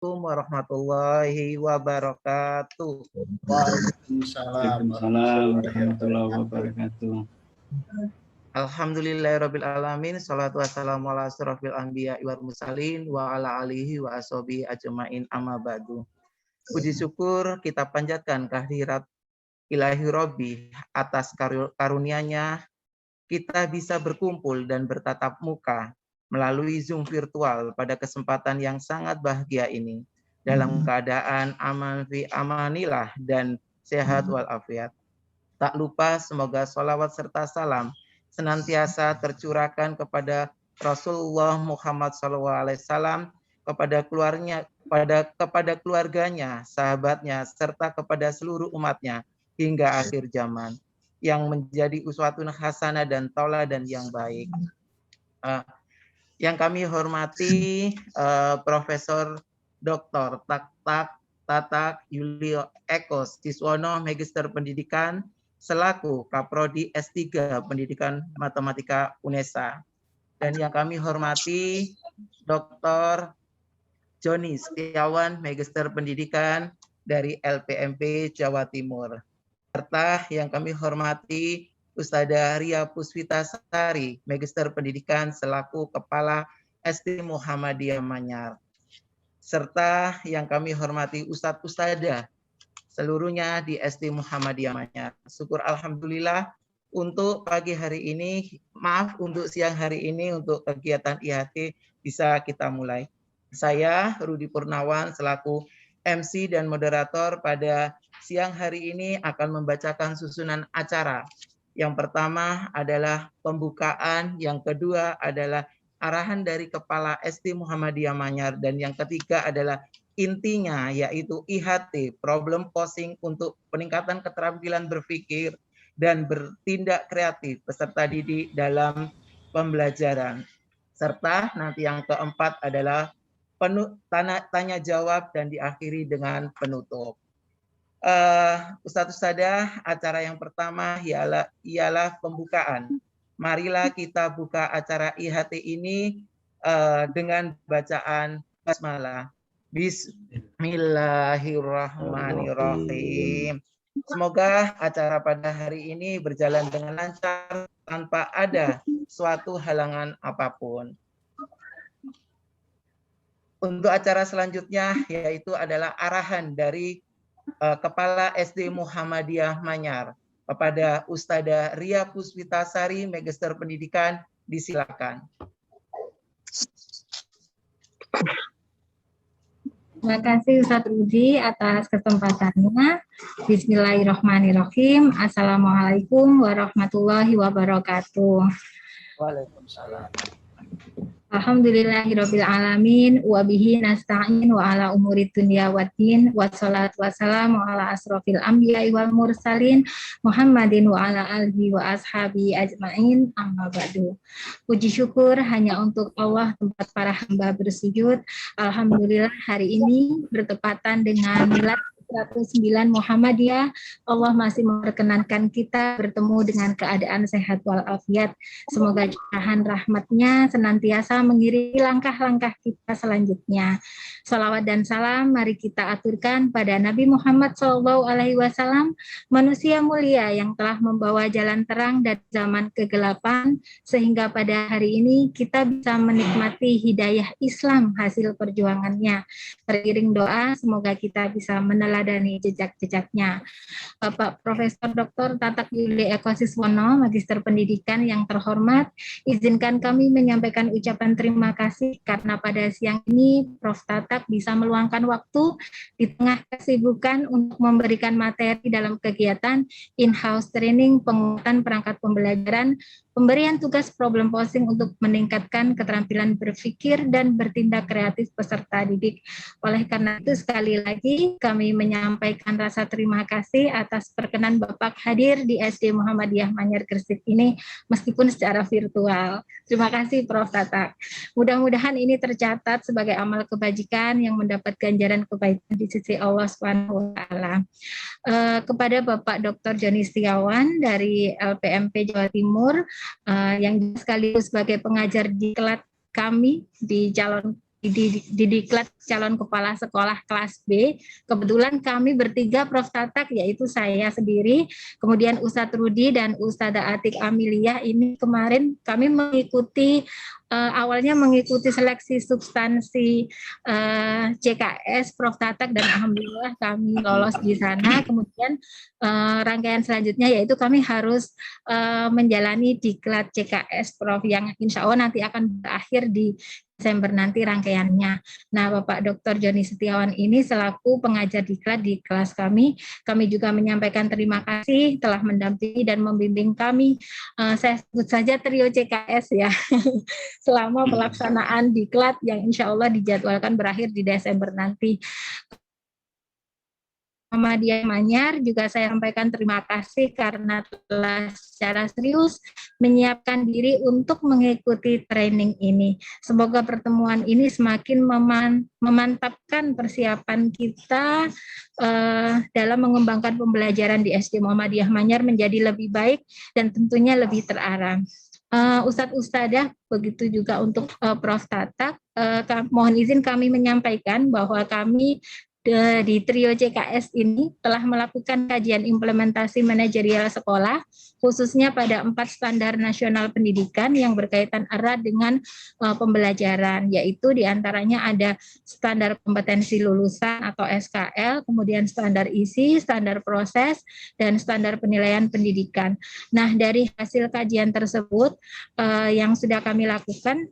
warahmatullahi wabarakatuh. Waalaikumsalam warahmatullahi wabarakatuh. Alhamdulillahirabbil alamin, sholatu wassalamu ala asrofil anbiya wal mursalin wa ala alihi wa ashabihi ajmain, amma ba'du. Puji syukur kita panjatkan kehadirat Ilahi Robbi atas karunia-Nya kita bisa berkumpul dan bertatap muka melalui Zoom virtual pada kesempatan yang sangat bahagia ini dalam keadaan aman fi amanillah dan sehat walafiat. Tak lupa semoga sholawat serta salam senantiasa tercurahkan kepada Rasulullah Muhammad SAW, kepada keluarganya, sahabatnya, serta kepada seluruh umatnya hingga akhir zaman, yang menjadi uswatun hasanah dan tauladan yang baik. Yang kami hormati Profesor Dr. Tatak Yulio Eko Siswono, Magister Pendidikan selaku Kaprodi S3 Pendidikan Matematika UNESA. Dan yang kami hormati Dr. Joni Setiawan, Magister Pendidikan dari LPMP Jawa Timur. Serta yang kami hormati Ustadzah Ria Puspitasari, Magister Pendidikan selaku Kepala SD Muhammadiyah Manyar. Serta yang kami hormati Ustadz-Ustadzah seluruhnya di SD Muhammadiyah Manyar. Syukur alhamdulillah untuk pagi hari ini, untuk siang hari ini, untuk kegiatan IHT bisa kita mulai. Saya Rudi Purnawan selaku MC dan moderator pada siang hari ini akan membacakan susunan acara. Yang pertama adalah pembukaan, yang kedua adalah arahan dari Kepala SD Muhammadiyah Manyar, dan yang ketiga adalah intinya yaitu IHT, problem posing untuk peningkatan keterampilan berpikir dan bertindak kreatif peserta didik dalam pembelajaran. Serta nanti yang keempat adalah tanya jawab dan diakhiri dengan penutup. Ustadz-Ustadzah, acara yang pertama ialah pembukaan. Marilah kita buka acara IHT ini dengan bacaan basmalah. Bismillahirrahmanirrahim. Semoga acara pada hari ini berjalan dengan lancar tanpa ada suatu halangan apapun. Untuk acara selanjutnya yaitu adalah arahan dari Kepala SD Muhammadiyah Manyar kepada Ustadzah Ria Puspitasari, Magister Pendidikan, disilakan. Terima kasih Ustadz Rudi atas kesempatannya. Bismillahirrahmanirrahim. Assalamualaikum warahmatullahi wabarakatuh. Waalaikumsalam. Alhamdulillahirabbil alamin wa bihi nasta'in wa ala umuri dunya waddin wassalatu wassalamu ala asrofil anbiya'i wal mursalin Muhammadin wa ala alihi wa ashabi ajmain, amma ba'du. Puji syukur hanya untuk Allah tempat para hamba bersujud. Alhamdulillah hari ini bertepatan dengan milad 109 Muhammadiyah, Allah masih memperkenankan kita bertemu dengan keadaan sehat walafiat. Semoga curahan rahmatnya senantiasa mengiringi langkah-langkah kita selanjutnya. Salawat dan salam mari kita aturkan pada Nabi Muhammad SAW, manusia mulia yang telah membawa jalan terang dari zaman kegelapan, sehingga pada hari ini kita bisa menikmati hidayah Islam hasil perjuangannya. Teriring doa, semoga kita bisa meneladani jejak-jejaknya. Bapak Profesor Dr. Tatak Yulio Eko Siswono, Magister Pendidikan yang terhormat, izinkan kami menyampaikan ucapan terima kasih karena pada siang ini Prof. Tatak bisa meluangkan waktu di tengah kesibukan untuk memberikan materi dalam kegiatan in-house training penguatan perangkat pembelajaran, pemberian tugas problem posing untuk meningkatkan keterampilan berpikir dan bertindak kreatif peserta didik. Oleh karena itu sekali lagi kami menyampaikan rasa terima kasih atas perkenan Bapak hadir di SD Muhammadiyah Manyar Gresik ini meskipun secara virtual. Terima kasih Prof. Tatak. Mudah-mudahan ini tercatat sebagai amal kebajikan yang mendapat ganjaran kebaikan di sisi Allah SWT. Kepada Bapak Dr. Joni Setiawan dari LPMP Jawa Timur yang sekaligus sebagai pengajar di kelas kami di calon di Diklat calon kepala sekolah kelas B. Kebetulan kami bertiga Prof. Tatak, yaitu saya sendiri, kemudian Ustadz Rudi dan Ustadzah Atik Amelia. Ini kemarin kami mengikuti awalnya mengikuti seleksi substansi CKS Prof. Tatak, dan alhamdulillah kami lolos di sana. Kemudian rangkaian selanjutnya yaitu kami harus menjalani Diklat CKS Prof, yang insya Allah nanti akan berakhir di Desember nanti rangkaiannya. Nah, Bapak Dr. Joni Setiawan ini selaku pengajar Diklat di kelas kami juga menyampaikan terima kasih telah mendampingi dan membimbing kami. Saya sebut saja trio CKS ya, selama pelaksanaan Diklat yang insya Allah dijadwalkan berakhir di Desember nanti. Muhammadiyah Manyar juga saya sampaikan terima kasih karena telah secara serius menyiapkan diri untuk mengikuti training ini. Semoga pertemuan ini semakin memantapkan persiapan kita dalam mengembangkan pembelajaran di SD Muhammadiyah Manyar menjadi lebih baik dan tentunya lebih terarah. Ustadz Ustadzah, begitu juga untuk Prof. Tatak, mohon izin kami menyampaikan bahwa kami di trio CKS ini telah melakukan kajian implementasi manajerial sekolah, khususnya pada 4 standar nasional pendidikan yang berkaitan erat dengan pembelajaran, yaitu diantaranya ada standar kompetensi lulusan atau SKL, kemudian standar isi, standar proses, dan standar penilaian pendidikan. Nah, dari hasil kajian tersebut yang sudah kami lakukan,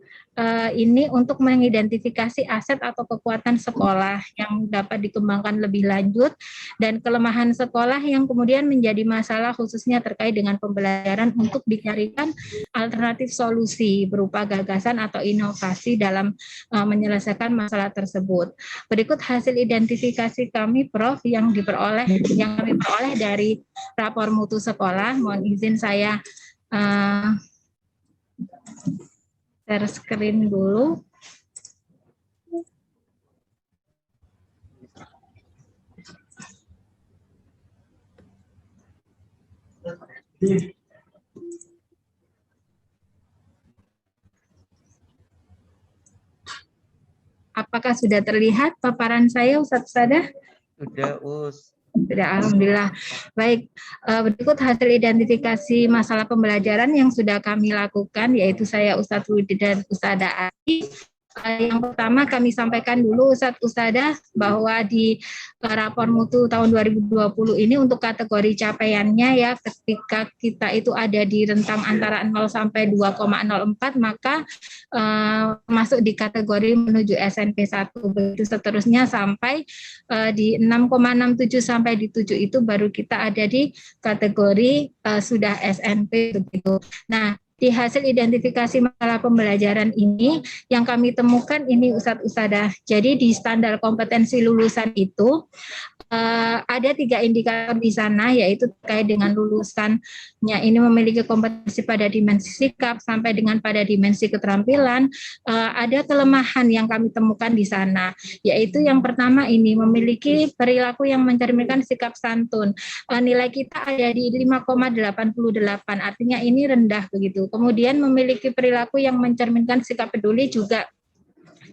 ini untuk mengidentifikasi aset atau kekuatan sekolah yang dapat dikembangkan lebih lanjut dan kelemahan sekolah yang kemudian menjadi masalah khususnya terkait dengan pembelajaran untuk dicarikan alternatif solusi berupa gagasan atau inovasi dalam menyelesaikan masalah tersebut. Berikut hasil identifikasi kami Prof yang kami peroleh dari rapor mutu sekolah. Mohon izin saya share screen dulu. Apakah sudah terlihat paparan saya, Ustadz Ustadzah? Sudah, Us. Sudah, alhamdulillah. Baik, berikut hasil identifikasi masalah pembelajaran yang sudah kami lakukan, yaitu saya Ustadz Rudi dan Ustadzah Ati. Yang pertama kami sampaikan dulu Ustadz Ustadzah bahwa di rapor mutu tahun 2020 ini untuk kategori capaiannya ya, ketika kita itu ada di rentang antara 0 sampai 2,04 maka masuk di kategori menuju SNP 1, begitu seterusnya sampai di 6,67 sampai di 7 itu baru kita ada di kategori sudah SNP begitu. Nah, di hasil identifikasi masalah pembelajaran ini yang kami temukan ini Ustadz Ustadzah. Jadi di standar kompetensi lulusan itu ada 3 indikator di sana, yaitu terkait dengan lulusannya ini memiliki kompetensi pada dimensi sikap sampai dengan pada dimensi keterampilan. Ada kelemahan yang kami temukan di sana, yaitu yang pertama ini memiliki perilaku yang mencerminkan sikap santun. Nilai kita ada di 5,88, artinya ini rendah begitu. Kemudian memiliki perilaku yang mencerminkan sikap peduli juga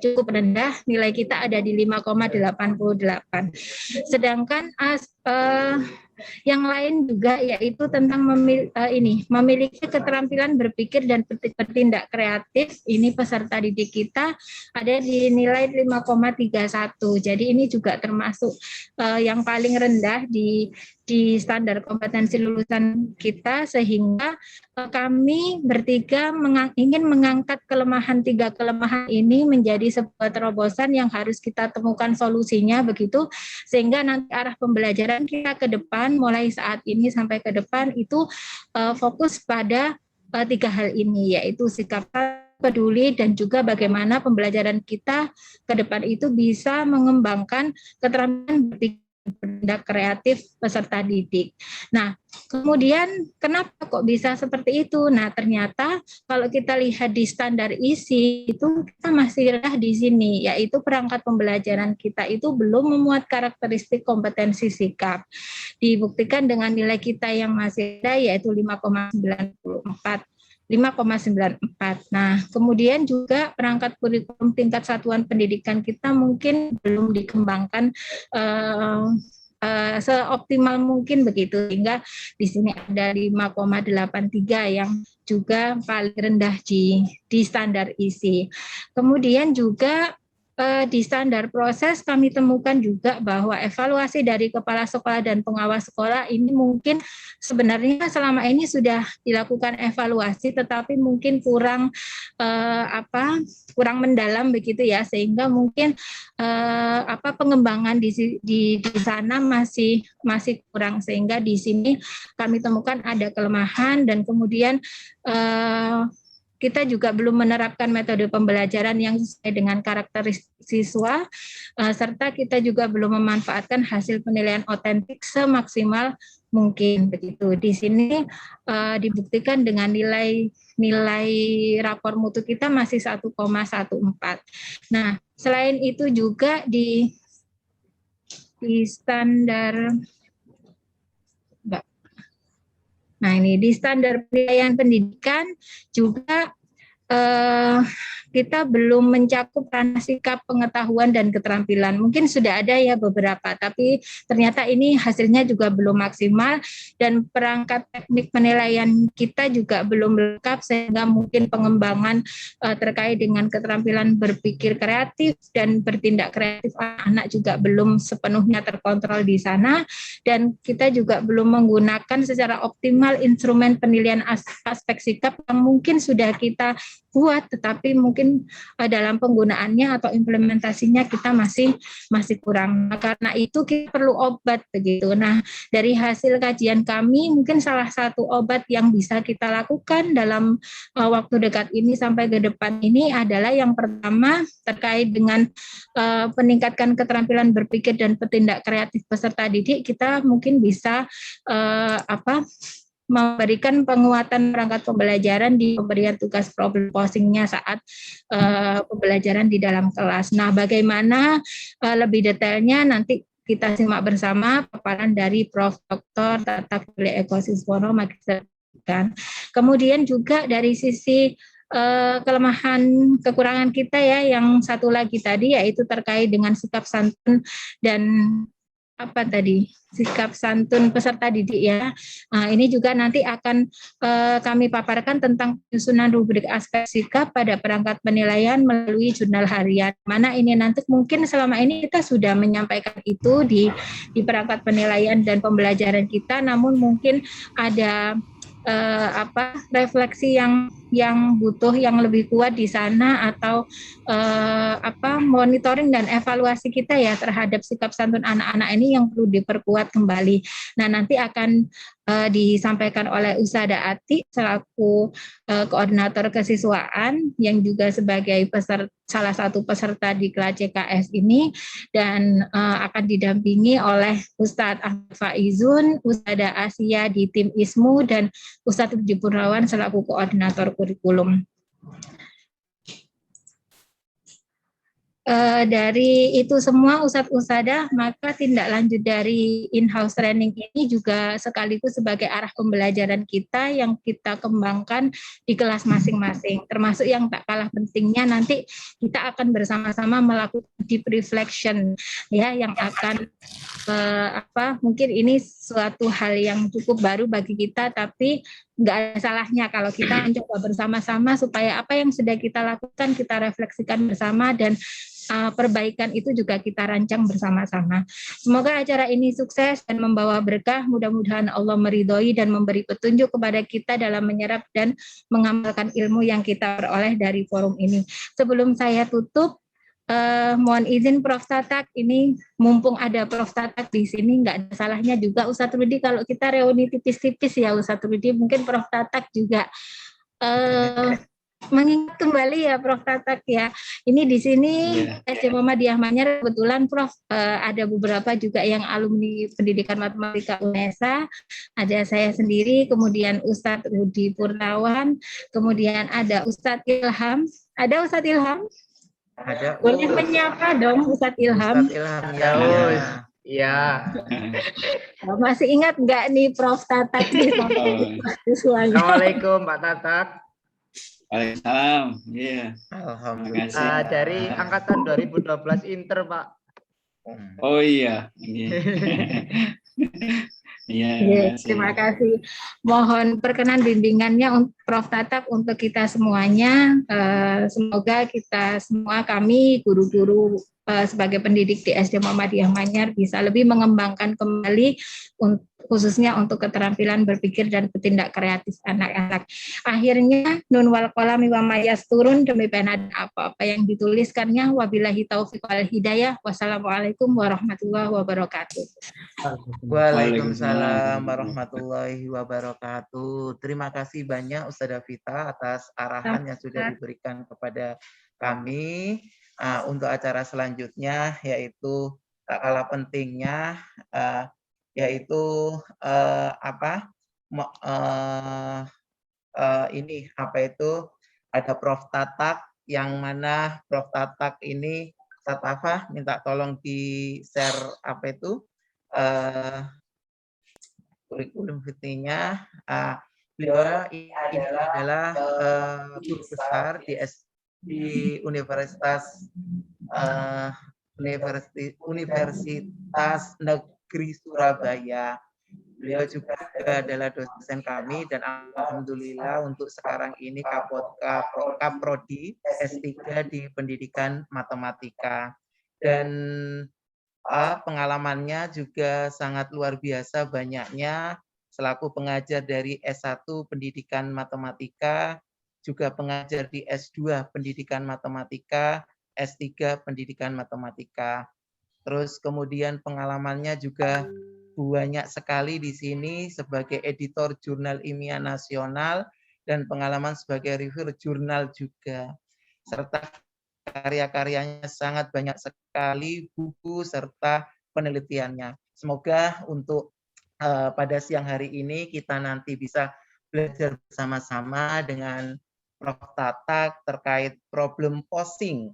cukup rendah, nilai kita ada di 5,88. Sedangkan yang lain juga yaitu tentang memiliki keterampilan berpikir dan bertindak kreatif, ini peserta didik kita ada di nilai 5,31. Jadi ini juga termasuk yang paling rendah di standar kompetensi lulusan kita, sehingga kami bertiga ingin mengangkat 3 kelemahan ini menjadi sebuah terobosan yang harus kita temukan solusinya begitu, sehingga nanti arah pembelajaran kita ke depan mulai saat ini sampai ke depan itu fokus pada 3 hal ini, yaitu sikap peduli dan juga bagaimana pembelajaran kita ke depan itu bisa mengembangkan keterampilan berpikir bertindak kreatif peserta didik. Nah, kemudian kenapa kok bisa seperti itu? Nah, ternyata kalau kita lihat di standar isi itu kita masih rendah di sini, yaitu perangkat pembelajaran kita itu belum memuat karakteristik kompetensi sikap. Dibuktikan dengan nilai kita yang masih ada yaitu 5,94. 5,94. Nah, kemudian juga perangkat kurikulum tingkat satuan pendidikan kita mungkin belum dikembangkan seoptimal mungkin begitu, sehingga di sini ada 5,83 yang juga paling rendah di standar isi. Kemudian juga di standar proses kami temukan juga bahwa evaluasi dari kepala sekolah dan pengawas sekolah ini mungkin sebenarnya selama ini sudah dilakukan evaluasi, tetapi mungkin kurang kurang mendalam begitu ya, sehingga mungkin pengembangan di sana masih kurang, sehingga di sini kami temukan ada kelemahan. Dan kemudian kita juga belum menerapkan metode pembelajaran yang sesuai dengan karakteristik siswa, serta kita juga belum memanfaatkan hasil penilaian otentik semaksimal mungkin begitu. Di sini dibuktikan dengan nilai rapor mutu kita masih 1,14. Nah, selain itu juga di standar Nah, ini di standar penilaian pendidikan juga kita belum mencakup ranah sikap, pengetahuan, dan keterampilan. Mungkin sudah ada ya beberapa, tapi ternyata ini hasilnya juga belum maksimal, dan perangkat teknik penilaian kita juga belum lengkap, sehingga mungkin pengembangan terkait dengan keterampilan berpikir kreatif dan bertindak kreatif anak juga belum sepenuhnya terkontrol di sana, dan kita juga belum menggunakan secara optimal instrumen penilaian aspek sikap yang mungkin sudah kita buat, tetapi mungkin dalam penggunaannya atau implementasinya kita masih kurang. Nah, karena itu kita perlu obat begitu. Nah, dari hasil kajian kami, mungkin salah satu obat yang bisa kita lakukan dalam waktu dekat ini sampai ke depan ini adalah yang pertama terkait dengan peningkatkan keterampilan berpikir dan bertindak kreatif peserta didik. Kita mungkin bisa memberikan penguatan perangkat pembelajaran di pemberian tugas problem posingnya saat pembelajaran di dalam kelas. Nah, bagaimana lebih detailnya nanti kita simak bersama paparan dari Prof. Dr. Tatak Yuli Eko Siswono, Magister. Kemudian juga dari sisi kelemahan kekurangan kita ya, yang satu lagi tadi yaitu terkait dengan sikap santun dan sikap santun peserta didik ya. Nah, ini juga nanti akan kami paparkan tentang penyusunan rubrik aspek sikap pada perangkat penilaian melalui jurnal harian. Mana ini nanti mungkin selama ini kita sudah menyampaikan itu di perangkat penilaian dan pembelajaran kita, namun mungkin ada refleksi yang butuh yang lebih kuat di sana, atau monitoring dan evaluasi kita ya terhadap sikap santun anak-anak ini yang perlu diperkuat kembali. Nah, nanti akan disampaikan oleh Usada Ati selaku koordinator kesiswaan yang juga sebagai salah satu peserta di kelas CKS ini, dan akan didampingi oleh Ustadz Ahmad Faizun, Usada Asia di tim ISMU, dan Ustadz Rudi Purnawan selaku koordinator kurikulum. Dari itu semua Ustadz Usada, maka tindak lanjut dari in-house training ini juga sekaligus sebagai arah pembelajaran kita yang kita kembangkan di kelas masing-masing. Termasuk yang tak kalah pentingnya, nanti kita akan bersama-sama melakukan deep reflection ya, yang akan mungkin ini suatu hal yang cukup baru bagi kita, tapi nggak ada salahnya kalau kita mencoba bersama-sama supaya apa yang sudah kita lakukan kita refleksikan bersama, dan perbaikan itu juga kita rancang bersama-sama. Semoga acara ini sukses dan membawa berkah. Mudah-mudahan Allah meridhoi dan memberi petunjuk kepada kita dalam menyerap dan mengamalkan ilmu yang kita peroleh dari forum ini. Sebelum saya tutup, mohon izin Prof. Tatak, ini mumpung ada Prof. Tatak di sini, nggak ada salahnya juga Ustadz Rudi kalau kita reuni tipis-tipis ya Ustadz Rudi. Mungkin Prof. Tatak juga mengingat kembali ya Prof. Tatak ya. Ini di sini SD Muhammadiyah Manyar kebetulan Prof. Ada beberapa juga yang alumni pendidikan matematika UNESA. Ada saya sendiri, kemudian Ustadz Rudi Purnawan, kemudian ada Ustadz Ilham. Ada Ustadz Ilham? Ada. Boleh menyapa dong Ustadz Ilham. Ustadz Ilham ya. Iya. Masih ingat nggak nih Prof. Tatak nih? Assalamualaikum Pak Tatak. Waalaikumsalam. Iya. Alhamdulillah. Dari angkatan 2012 Inter, Pak. Oh iya. Iya. Iya, Yes, makasih. terima kasih. Mohon perkenan bimbingannya Prof. Tatak untuk kita semuanya. Semoga kita semua, kami guru-guru sebagai pendidik di SD Muhammadiyah Manyar bisa lebih mengembangkan kembali khususnya untuk keterampilan berpikir dan bertindak kreatif anak-anak. Akhirnya nun wal qalami wa mayas turun demi pena dan apa-apa yang dituliskannya. Wabillahi taufiq wal hidayah. Wassalamualaikum warahmatullahi wabarakatuh. Waalaikumsalam warahmatullahi wabarakatuh. Terima kasih banyak Ustazah Vita atas arahan yang sudah diberikan kepada kami untuk acara selanjutnya, yaitu tak kalah pentingnya yaitu ini apa itu ada Prof. Tatak, yang mana Prof. Tatak ini Satafa minta tolong di share apa itu kurikulum vitae-nya. Beliau ini adalah guru besar di Universitas Negeri Surabaya. Beliau juga adalah dosen kami dan alhamdulillah untuk sekarang ini Kaprodi S3 di Pendidikan Matematika. Dan pengalamannya juga sangat luar biasa banyaknya selaku pengajar dari S1 Pendidikan Matematika, juga pengajar di S2 Pendidikan Matematika, S3 Pendidikan Matematika. Terus kemudian pengalamannya juga banyak sekali di sini sebagai editor jurnal ilmiah nasional dan pengalaman sebagai reviewer jurnal juga. Serta karya-karyanya sangat banyak sekali, buku serta penelitiannya. Semoga untuk pada siang hari ini kita nanti bisa belajar bersama-sama dengan Prof. Tatak terkait problem posing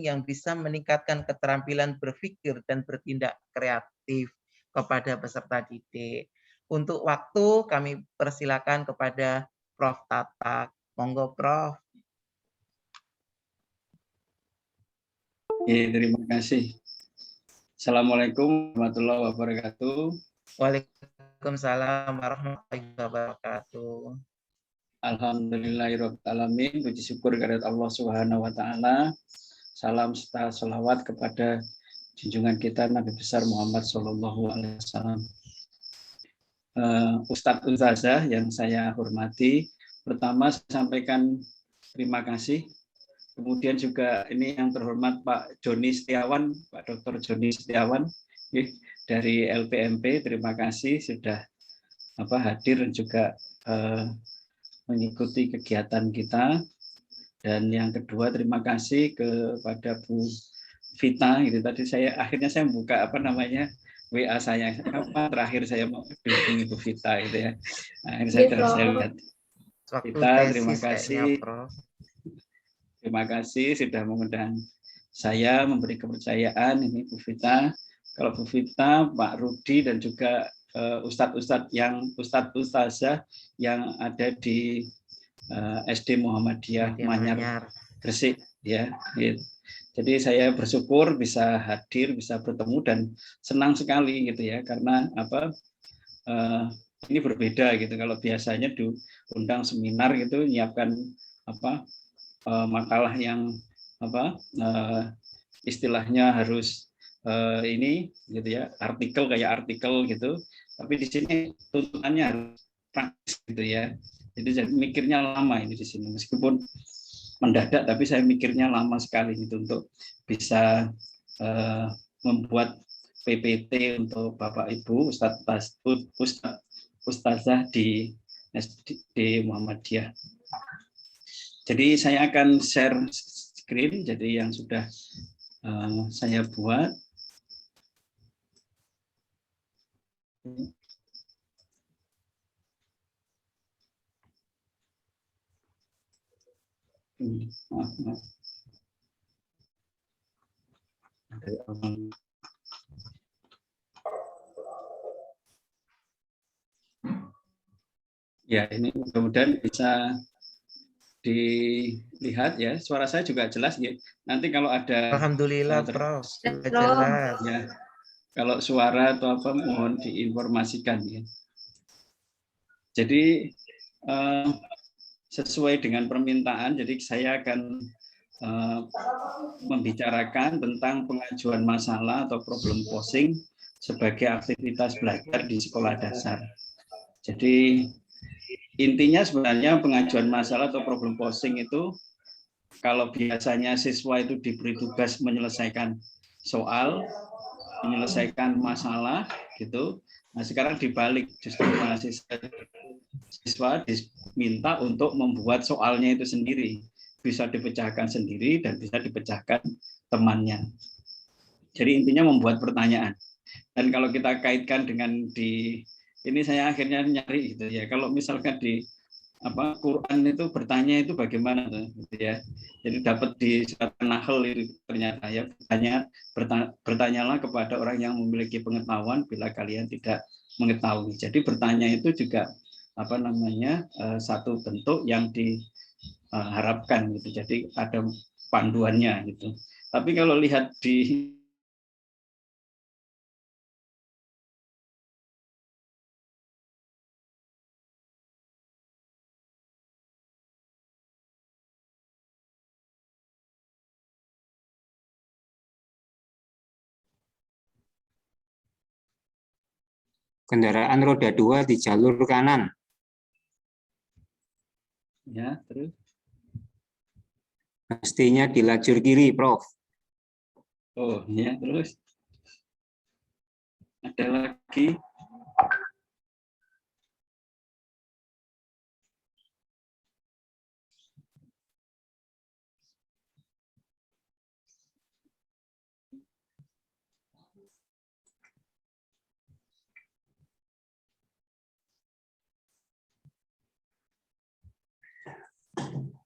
yang bisa meningkatkan keterampilan berpikir dan bertindak kreatif kepada peserta didik. Untuk waktu kami persilakan kepada Prof. Tatak. Monggo Prof. Ya, terima kasih. Assalamualaikum warahmatullahi wabarakatuh. Waalaikumsalam warahmatullahi wabarakatuh. Alhamdulillahirabbil alamin. Puji syukur kehadirat Allah Subhanahu wa taala. Salam serta sholawat kepada junjungan kita Nabi besar Muhammad sallallahu alaihi wasallam. Ustadz Ustazah yang saya hormati, pertama saya sampaikan terima kasih. Kemudian juga ini yang terhormat Pak Joni Setiawan, Pak Dr. Joni Setiawan dari LPMP, terima kasih sudah hadir dan juga mengikuti kegiatan kita. Dan yang kedua terima kasih kepada Bu Vita. Gitu. Tadi akhirnya saya membuka WA saya. Terakhir saya mau dihubungi Bu Vita gitu ya. Akhirnya saya lihat. Vita, terima kasih. Terima kasih sudah mengundang saya, memberi kepercayaan ini Bu Vita. Kalau Bu Vita, Pak Rudi dan juga Ustadz Ustazah yang ada di SD Muhammadiyah Manyar Gresik ya. Gitu. Jadi saya bersyukur bisa hadir, bisa bertemu dan senang sekali gitu ya karena ini berbeda gitu. Kalau biasanya diundang seminar gitu, menyiapkan makalah yang istilahnya harus ini gitu ya, artikel gitu. Tapi di sini tuntutannya harus praktis gitu ya. Jadi saya mikirnya lama ini di sini meskipun mendadak tapi saya mikirnya lama sekali gitu untuk bisa membuat PPT untuk Bapak Ibu Ustazah di SD Muhammadiyah. Jadi saya akan share screen jadi yang sudah saya buat. Ya, ini mudah-mudahan bisa dilihat ya, suara saya juga jelas ya. Nanti kalau ada Alhamdulillah, Prof. Sudah Prof. jelas. ya, kalau suara atau apa mohon diinformasikan ya. Jadi sesuai dengan permintaan, jadi saya akan membicarakan tentang pengajuan masalah atau problem posing sebagai aktivitas belajar di sekolah dasar. Jadi intinya sebenarnya pengajuan masalah atau problem posing itu kalau biasanya siswa itu diberi tugas menyelesaikan soal, menyelesaikan masalah gitu. Nah, sekarang dibalik, justru siswa diminta untuk membuat soalnya itu sendiri. Bisa dipecahkan sendiri dan bisa dipecahkan temannya. Jadi intinya membuat pertanyaan. Dan kalau kita kaitkan dengan ini saya akhirnya nyari gitu ya. Kalau misalkan di Quran itu bertanya itu bagaimana gitu ya. Jadi dapat di surat An-Nahl itu ternyata ya bertanyalah kepada orang yang memiliki pengetahuan bila kalian tidak mengetahui. Jadi bertanya itu juga satu bentuk yang diharapkan gitu. Jadi ada panduannya gitu. Tapi kalau lihat di kendaraan roda 2 di jalur kanan. ya, terus Mestinya di lajur kiri, Prof. oh ya, terus ada lagi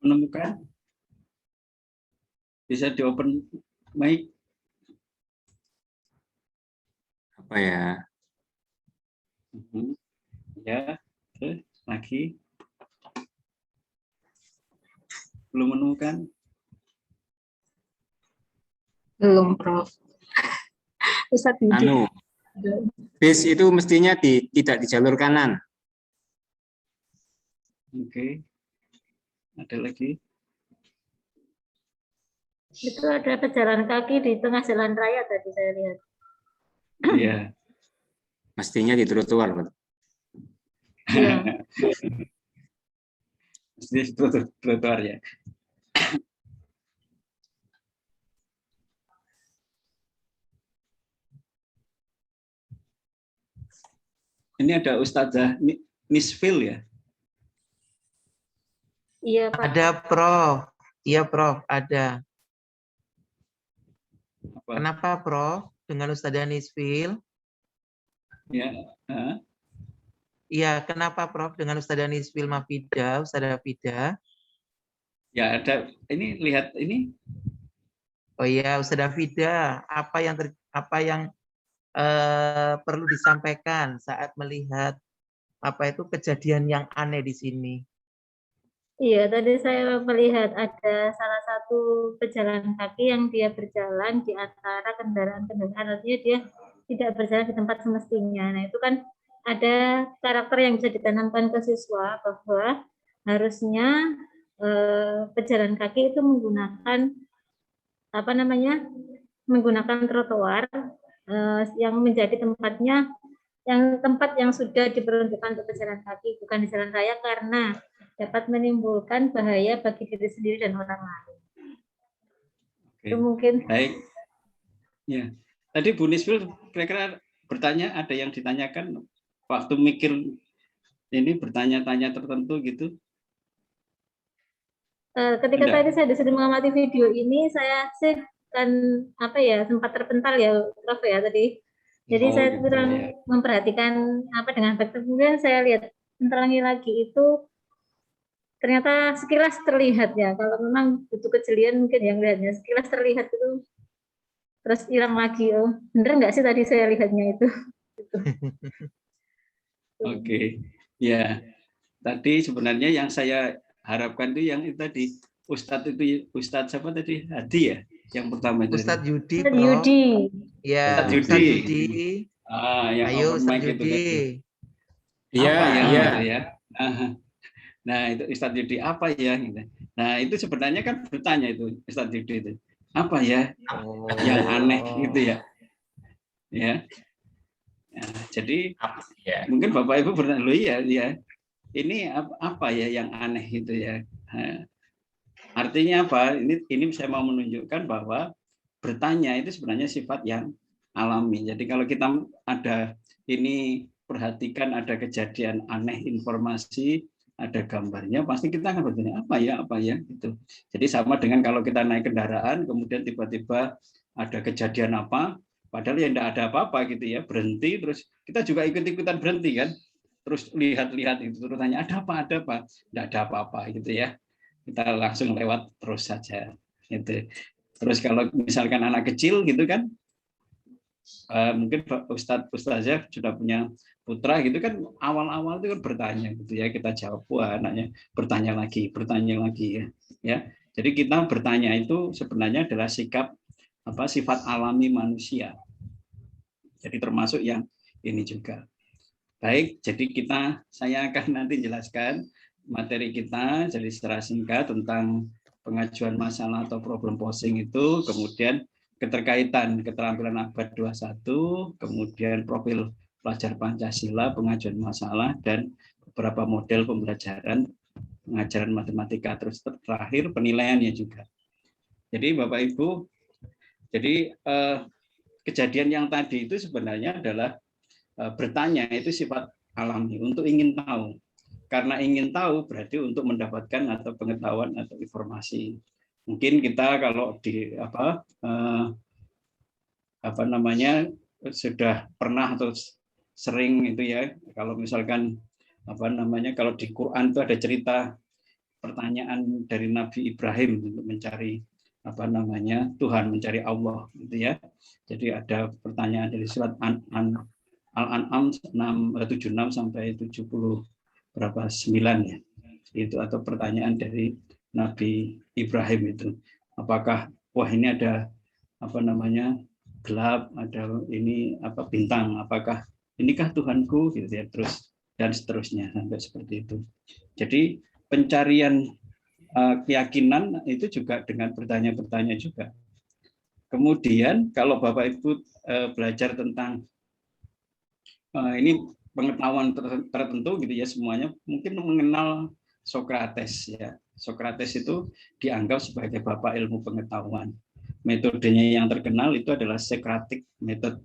menemukan, bisa di open mic. Apa ya? Ya, terus lagi belum menemukan. Belum, Prof. Ustaz Bis itu mestinya tidak di jalur kanan. Oke. Ada lagi? Itu ada pejalan kaki di tengah jalan raya tadi saya lihat. Iya. Mestinya di trotoar, Pak. Iya. Di trotoar ya. Ini ada Ustazah Nisfil ya? Iya, Pak. Ada, Prof. Iya, Prof. Ada. Apa? Kenapa, Prof? Dengan Ustazah Nisfil? Ya. Iya, kenapa, Prof? Dengan Ustazah Nisfil Mafida, Ustazah Fida? Ya, ada. Ini lihat ini. Oh iya, Ustazah Fida, apa yang perlu disampaikan saat melihat kejadian yang aneh di sini? Iya, tadi saya melihat ada salah satu pejalan kaki yang dia berjalan di antara kendaraan-kendaraan, artinya dia tidak berjalan di tempat semestinya. Nah, itu kan ada karakter yang bisa ditanamkan ke siswa bahwa harusnya pejalan kaki itu menggunakan trotoar yang menjadi tempat yang sudah diperuntukkan untuk pejalan kaki, bukan di jalan raya, karena dapat menimbulkan bahaya bagi diri sendiri dan orang lain. Oke. Itu mungkin. Baik. Ya. Tadi Bu Nisfil kira-kira bertanya, ada yang ditanyakan waktu mikir ini bertanya-tanya tertentu gitu? Ketika tadi saya disuruh mengamati video ini, saya sih kan sempat terpental ya, Prof ya tadi. Jadi saya gitu, kurang ya. memperhatikan dengan baik. Kemudian saya lihat terangi lagi itu ternyata sekilas terlihat ya. Kalau memang butuh kejelian mungkin yang lihatnya sekilas terlihat itu terus hilang lagi. Oh, bener nggak sih tadi saya lihatnya itu? Oke. Ya. Tadi sebenarnya yang saya harapkan itu yang itu tadi Ustadz siapa tadi? Hadi ya, yang pertama itu. Ustadz Yudi, Ustaz Prof. Yudi. Ya, Ustadz Yudi. Ustadz Yudi. Yang Ayo open Ustadz mic itu Yudi. tadi. Iya, Apa ya iya. gitu ya. Nah, itu Ustadz Yudi apa ya gitu. Nah, itu sebenarnya kan bertanya itu Ustadz Yudi itu. Apa ya yang aneh gitu ya. Ya. Nah, jadi Ya. mungkin Bapak Ibu bertanya, loh ya, ini apa ya yang aneh gitu ya. Nah, artinya apa? Ini saya mau menunjukkan bahwa bertanya itu sebenarnya sifat yang alami. Jadi kalau kita ada ini perhatikan ada kejadian aneh informasi, ada gambarnya, pasti kita akan bertanya apa ya gitu. Jadi sama dengan kalau kita naik kendaraan kemudian tiba-tiba ada kejadian apa, padahal ya tidak ada apa-apa gitu ya, berhenti terus kita juga ikut-ikutan berhenti kan. Terus lihat-lihat itu terus tanya ada apa, tidak ada apa-apa gitu ya. Kita langsung lewat terus saja gitu. Terus kalau misalkan anak kecil gitu kan, mungkin Ustazah sudah punya putra gitu kan, awal-awal itu kan bertanya gitu ya, kita jawab, wah anaknya bertanya lagi ya. Jadi kita bertanya itu sebenarnya adalah sifat alami manusia. Jadi termasuk yang ini juga. Baik, jadi saya akan nanti jelaskan materi kita jadi secara singkat tentang pengajuan masalah atau problem posing itu, kemudian keterkaitan keterampilan abad 21, kemudian profil pelajar Pancasila, pengajuan masalah, dan beberapa model pembelajaran pengajaran matematika, terus terakhir penilaiannya juga. Jadi Bapak Ibu, jadi kejadian yang tadi itu sebenarnya adalah bertanya itu sifat alami untuk ingin tahu. Karena ingin tahu berarti untuk mendapatkan atau pengetahuan atau informasi. Mungkin kita kalau di sudah pernah atau sering itu ya, kalau misalkan kalau di Quran itu ada cerita pertanyaan dari Nabi Ibrahim untuk mencari Tuhan, mencari Allah gitu ya. Jadi ada pertanyaan dari surat Al-An'am 76 sampai 70 berapa 9 ya. Itu atau pertanyaan dari Nabi Ibrahim itu. Apakah ini ada gelap, ada ini bintang, apakah inikah Tuhanku gitu ya, terus dan seterusnya sampai seperti itu. Jadi pencarian keyakinan itu juga dengan bertanya-bertanya juga. Kemudian kalau Bapak Ibu belajar tentang ini pengetahuan tertentu gitu ya, semuanya mungkin mengenal Sokrates ya. Sokrates itu dianggap sebagai bapak ilmu pengetahuan. Metodenya yang terkenal itu adalah Socratic method.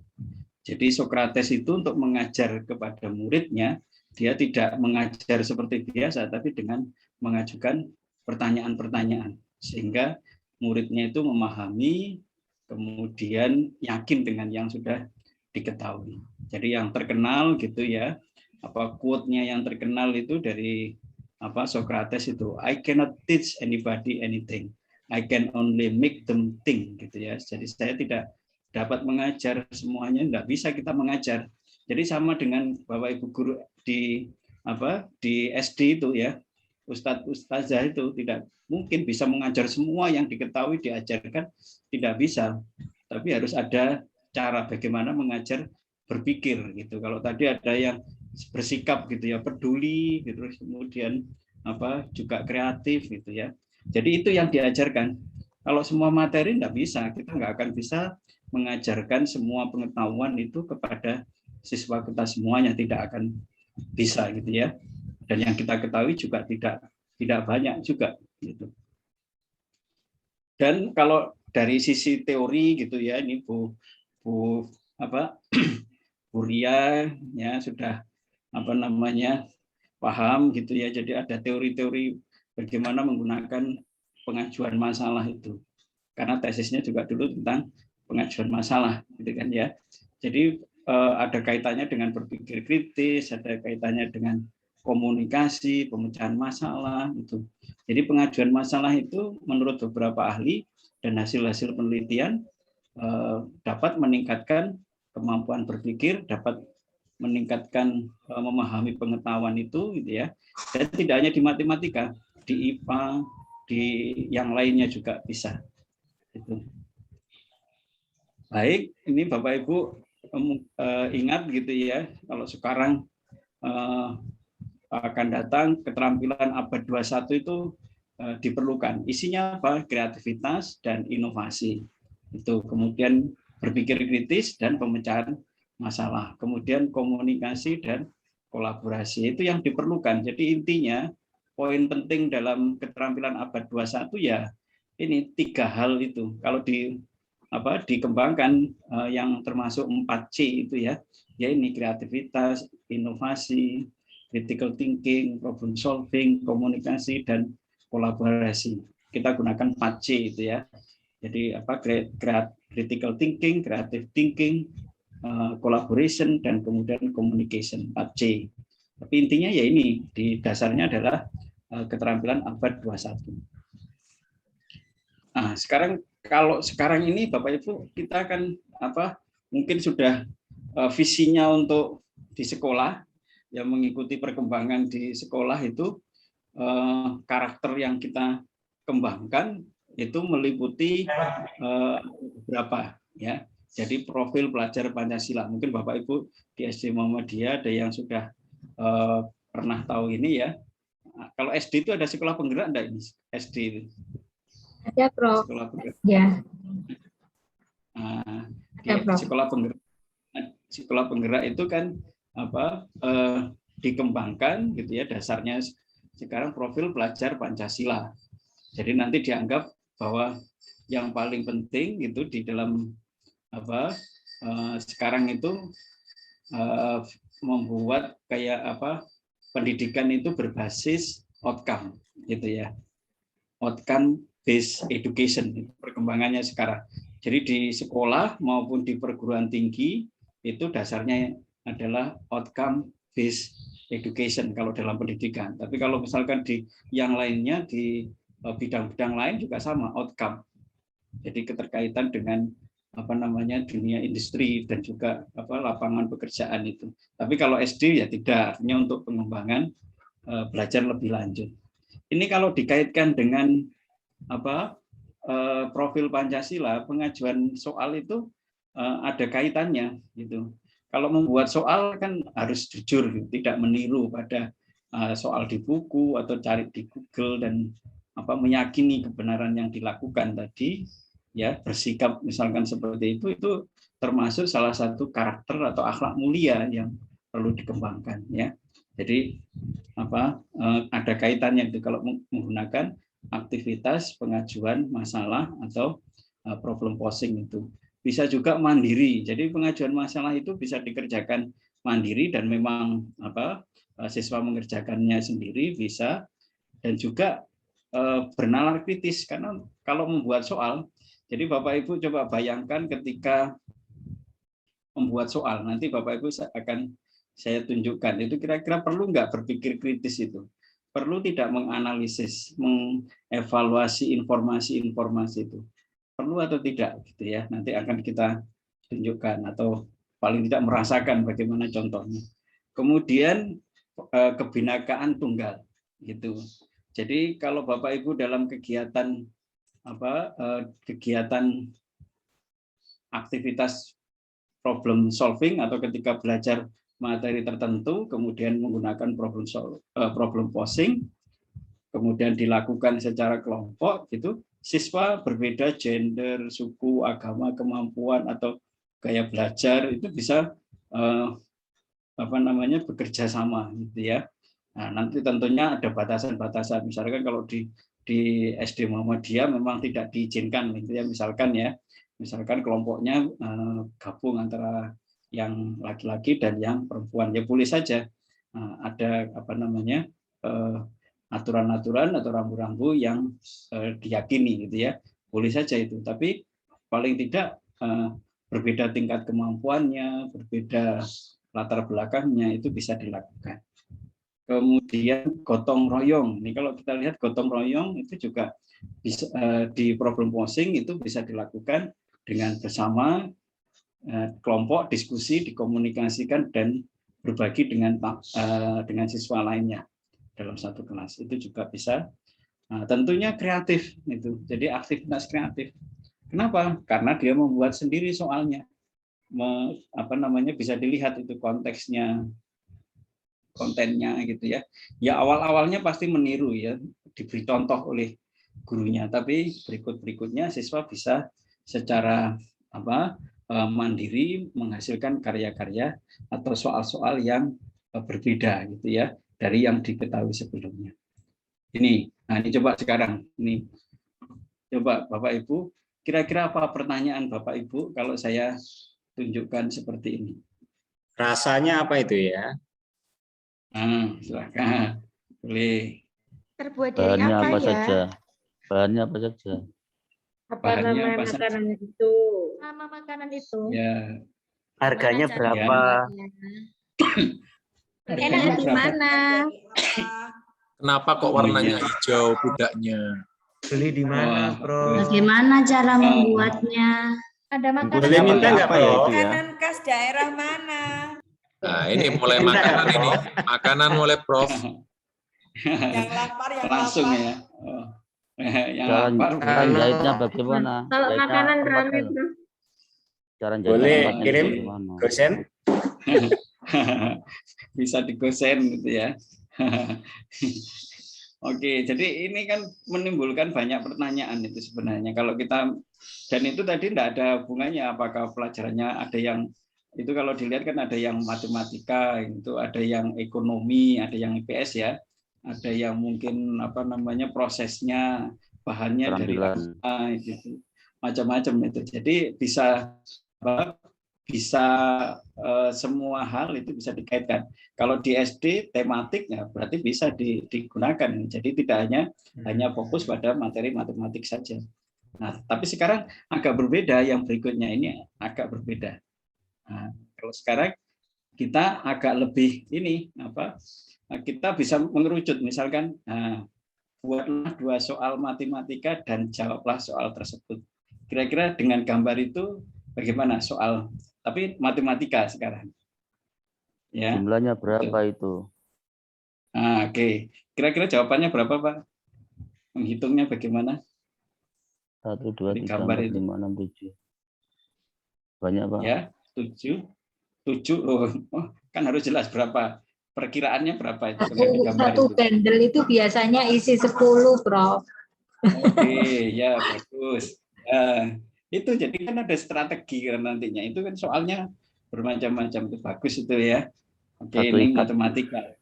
Jadi Sokrates itu untuk mengajar kepada muridnya, dia tidak mengajar seperti biasa, tapi dengan mengajukan pertanyaan-pertanyaan sehingga muridnya itu memahami, kemudian yakin dengan yang sudah diketahui. Jadi yang terkenal gitu ya, quote-nya yang terkenal itu dari Socrates itu, I cannot teach anybody anything, I can only make them think gitu ya. Jadi saya tidak dapat mengajar semuanya, enggak bisa kita mengajar. Jadi sama dengan Bapak Ibu guru di SD itu ya, Ustazah itu tidak mungkin bisa mengajar semua yang diketahui diajarkan, tidak bisa. Tapi harus ada cara bagaimana mengajar berpikir gitu. Kalau tadi ada yang bersikap gitu ya, peduli gitu, kemudian juga kreatif gitu ya. Jadi itu yang diajarkan. Kalau semua materi enggak bisa, kita enggak akan bisa mengajarkan semua pengetahuan itu kepada siswa kita semuanya, tidak akan bisa gitu ya. Dan yang kita ketahui juga tidak banyak juga gitu. Dan kalau dari sisi teori gitu ya, ini Bu Ria ya sudah paham gitu ya. Jadi ada teori-teori bagaimana menggunakan pengajuan masalah itu. Karena tesisnya juga dulu tentang pengajuan masalah gitu kan ya. Jadi ada kaitannya dengan berpikir kritis, ada kaitannya dengan komunikasi, pemecahan masalah itu. Jadi pengajuan masalah itu menurut beberapa ahli dan hasil-hasil penelitian dapat meningkatkan kemampuan berpikir, dapat meningkatkan memahami pengetahuan itu gitu ya. Dan tidak hanya di matematika, di di IPA, di yang lainnya juga bisa. Itu. Baik, ini Bapak Ibu ingat gitu ya, kalau sekarang akan datang keterampilan abad 21 itu diperlukan. Isinya apa? Kreativitas dan inovasi. Itu kemudian berpikir kritis dan pemecahan masalah. Kemudian komunikasi dan kolaborasi itu yang diperlukan. Jadi intinya poin penting dalam keterampilan abad 21 ya ini 3 hal itu. Kalau dikembangkan yang termasuk 4C itu ya ini kreativitas, inovasi, critical thinking, problem solving, komunikasi dan kolaborasi. Kita gunakan 4C itu ya. Jadi critical thinking, creative thinking, collaboration dan kemudian communication 4C. Tapi intinya ya ini di dasarnya adalah keterampilan abad 21. Nah, kalau sekarang ini Bapak Ibu kita akan mungkin sudah visinya untuk di sekolah yang mengikuti perkembangan di sekolah itu karakter yang kita kembangkan itu meliputi beberapa ya. Jadi profil pelajar Pancasila. Mungkin Bapak Ibu di SD Muhammadiyah ada yang sudah pernah tahu ini ya. Kalau SD itu ada sekolah penggerak enggak ini? SD itu. Ada, Prof. Sekolah penggerak. Ya. Di sekolah penggerak itu kan dikembangkan gitu ya, dasarnya sekarang profil pelajar Pancasila. Jadi nanti dianggap bahwa yang paling penting itu di dalam sekarang itu membuat kayak pendidikan itu berbasis outcome gitu ya. Outcome based education itu perkembangannya sekarang. Jadi di sekolah maupun di perguruan tinggi itu dasarnya adalah outcome based education kalau dalam pendidikan. Tapi kalau misalkan di yang lainnya di bidang-bidang lain juga sama outcome. Jadi keterkaitan dengan dunia industri dan juga lapangan pekerjaan itu. Tapi kalau SD ya tidak, artinya untuk pengembangan belajar lebih lanjut. Ini kalau dikaitkan dengan profil Pancasila, pengajuan soal itu ada kaitannya gitu. Kalau membuat soal kan harus jujur, tidak meniru pada soal di buku atau cari di Google dan meyakini kebenaran yang dilakukan tadi, ya bersikap misalkan seperti itu termasuk salah satu karakter atau akhlak mulia yang perlu dikembangkan ya. Jadi ada kaitannya itu kalau menggunakan aktivitas pengajuan masalah atau problem posing itu. Bisa juga mandiri. Jadi pengajuan masalah itu bisa dikerjakan mandiri dan memang siswa mengerjakannya sendiri bisa, dan juga bernalar kritis karena kalau membuat soal, jadi Bapak Ibu coba bayangkan ketika membuat soal, nanti Bapak Ibu akan saya tunjukkan itu kira-kira perlu nggak berpikir kritis itu, perlu tidak menganalisis, mengevaluasi informasi-informasi itu, perlu atau tidak gitu ya, nanti akan kita tunjukkan atau paling tidak merasakan bagaimana contohnya. Kemudian kebinakaan tunggal gitu. Jadi kalau Bapak Ibu dalam kegiatan kegiatan aktivitas problem solving atau ketika belajar materi tertentu kemudian menggunakan problem posing, kemudian dilakukan secara kelompok gitu, siswa berbeda gender, suku, agama, kemampuan atau gaya belajar itu bisa bekerja sama gitu ya. Nah, nanti tentunya ada batasan-batasan. Misalkan kalau di SD Muhammadiyah memang tidak diizinkan gitu ya, misalkan kelompoknya gabung antara yang laki-laki dan yang perempuan, ya boleh saja ada aturan-aturan atau rambu-rambu yang diyakini gitu ya, boleh saja itu. Tapi paling tidak berbeda tingkat kemampuannya, berbeda latar belakangnya itu bisa dilakukan. Kemudian gotong royong. Ini kalau kita lihat gotong royong itu juga bisa, di problem posing itu bisa dilakukan dengan bersama kelompok, diskusi, dikomunikasikan dan berbagi dengan siswa lainnya dalam satu kelas. Itu juga bisa Nah, tentunya kreatif itu. Jadi aktivitas kreatif. Kenapa? Karena dia membuat sendiri soalnya. Bisa dilihat itu konteksnya, kontennya gitu ya. Ya awal-awalnya pasti meniru ya, diberi contoh oleh gurunya, tapi berikutnya siswa bisa secara mandiri menghasilkan karya-karya atau soal-soal yang berbeda gitu ya dari yang diketahui sebelumnya. Ini coba sekarang ini coba Bapak Ibu, kira-kira apa pertanyaan Bapak Ibu kalau saya tunjukkan seperti ini? Rasanya apa itu ya? Silakan. Boleh. Terbuat dari apa ya? Saja? Bahannya apa saja? Apa Bahannya nama apa saja? makanan itu? Nama makanan itu. Ya. Harganya Gimana cara berapa? membuatnya? Enak di mana? Kenapa kok warnanya hijau pudaknya? Beli di mana, Bro? Bagaimana cara membuatnya? Ada makanan Boleh minta nggak, Apa ya Bro? itu ya? Makanan khas daerah mana? Nah, ini mulai makanan ini. Makanan mulai Prof. Yang lapar, yang Langsung lapar. ya. Yang Cara lapar. jahitnya bagaimana? Kalau Jahitnya makanan tempatnya rame, loh. Bro. Cara jahitnya Boleh tempatnya kirim bagaimana? dosen? Bisa digosen gitu ya. Oke, jadi ini kan menimbulkan banyak pertanyaan itu sebenarnya. Kalau kita, dan itu tadi tidak ada hubungannya apakah pelajarannya ada yang, itu kalau dilihat kan ada yang matematika, itu ada yang ekonomi, ada yang IPS ya, ada yang mungkin prosesnya, bahannya dari apa, gitu. Macam-macam itu. Jadi bisa semua hal itu bisa dikaitkan. Kalau di SD tematik ya berarti bisa digunakan. Jadi tidak hanya fokus pada materi matematik saja. Nah, tapi sekarang agak berbeda, yang berikutnya ini agak berbeda. Nah, kalau sekarang kita agak lebih kita bisa mengerucut, misalkan buatlah 2 soal matematika dan jawablah soal tersebut. Kira-kira dengan gambar itu bagaimana soal, tapi matematika sekarang. Ya. Jumlahnya berapa itu? Oke. Kira-kira jawabannya berapa, Pak? Menghitungnya bagaimana? 1, 2, Di 3, gambar 4, itu. 5, 6, 7. Banyak, Pak. Ya, 7. Kan harus jelas berapa. Perkiraannya berapa itu? Satu bundle itu biasanya isi 10, Prof. Oke, ya bagus. Itu jadi kan ada strategi kan nantinya. Itu kan soalnya bermacam-macam, itu bagus itu ya. Oke, ini matematika.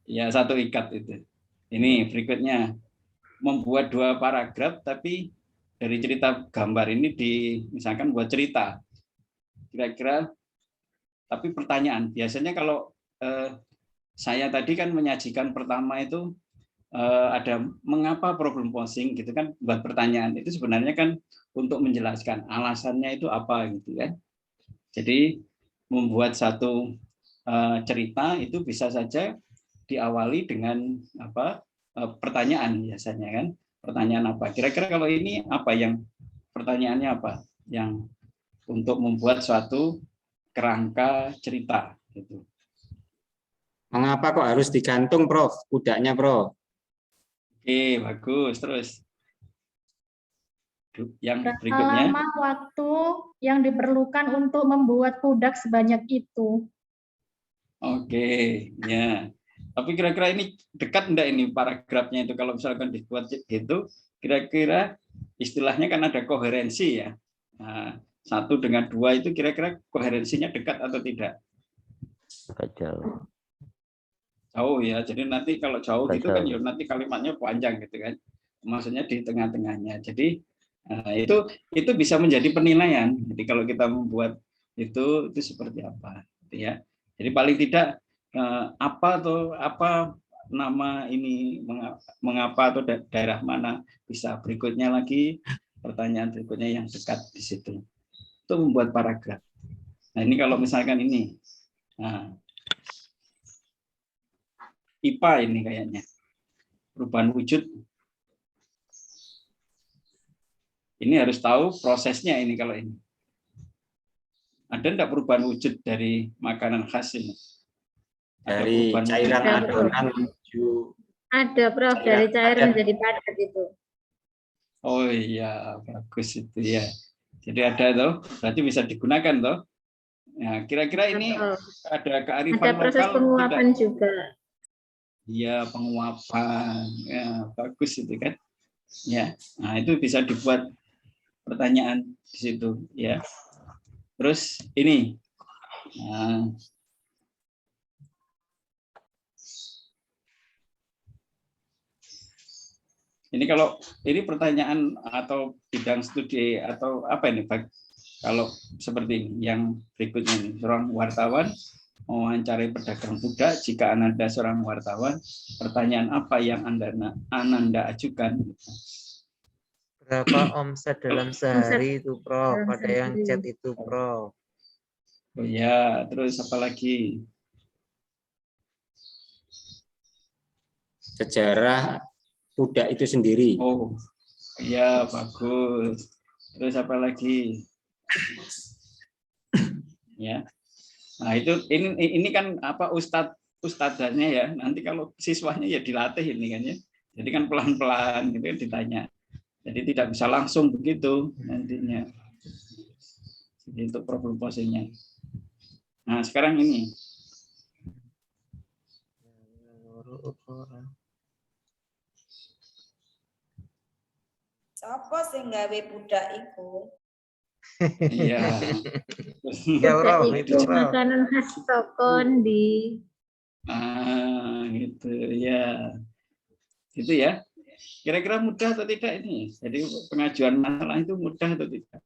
Ya, 1 ikat itu. Ini berikutnya, membuat 2 paragraf tapi dari cerita gambar ini misalkan buat cerita. Kira-kira, tapi pertanyaan. Biasanya kalau saya tadi kan menyajikan pertama itu ada mengapa problem posing gitu kan, buat pertanyaan itu sebenarnya kan untuk menjelaskan alasannya itu apa gitu kan. Jadi membuat satu cerita itu bisa saja diawali dengan pertanyaan biasanya kan. Pertanyaan apa? Kira-kira kalau ini apa yang pertanyaannya apa? Yang untuk membuat suatu kerangka cerita gitu. Mengapa kok harus digantung, Prof? Kudanya, Prof. Oke, bagus. Terus yang Berapa berikutnya. lama waktu yang diperlukan untuk membuat pudak sebanyak itu? Oke, ya. Tapi kira-kira ini dekat enggak ini paragrafnya itu kalau misalkan dibuat gitu, kira-kira istilahnya kan ada koherensi ya. Nah, 1 dengan 2 itu kira-kira koherensinya dekat atau tidak? Agak jauh. Jauh ya. Jadi nanti kalau jauh gitu kan ya Jauh. nanti kalimatnya panjang gitu kan. Maksudnya di tengah-tengahnya. Jadi itu bisa menjadi penilaian. Jadi kalau kita membuat itu seperti apa gitu ya. Jadi paling tidak apa nama ini, mengapa atau daerah mana, bisa berikutnya lagi pertanyaan berikutnya yang dekat di situ. Itu membuat paragraf. Nah, ini kalau misalkan ini. Nah, IPA ini kayaknya. Perubahan wujud. Ini harus tahu prosesnya ini kalau ini. Ada enggak perubahan wujud dari makanan khas ini? Dari cairan adonan menuju Ada, Prof, dari cair menjadi padat itu. Oh iya, bagus itu ya. Jadi ada toh, berarti bisa digunakan toh. Nah, kira-kira ini ada kearifan Ada proses lokal penguapan tidak? juga. Iya, penguapan. Ya, bagus itu kan. Ya. Nah, itu bisa dibuat pertanyaan di situ ya. Terus ini. Nah, ini kalau ini pertanyaan atau bidang studi atau apa ini Pak? Kalau seperti ini, yang berikutnya ini, seorang wartawan mewawancarai pedagang kuda. Jika Ananda seorang wartawan, pertanyaan apa yang Ananda ajukan? Berapa omset dalam sehari itu, Prof? Ada yang chat itu, Prof. Oh ya, terus apa lagi? Sejarah kuda itu sendiri. Oh, ya bagus. Terus apa lagi? Ya. Nah, itu ini kan apa ustadzanya ya. Nanti kalau siswanya ya dilatih ini kan ya. Jadi kan pelan-pelan gitu kan ditanya. Jadi tidak bisa langsung begitu nantinya. Jadi untuk problem posingnya. Nah, sekarang ini. Sopo sing gawe budak iku? Iya. Ya, Prof, Budak itu, itu Prof. makanan khas Tokondi. Gitu ya. Itu ya. Kira-kira mudah atau tidak ini? Jadi pengajuan masalah itu mudah atau tidak?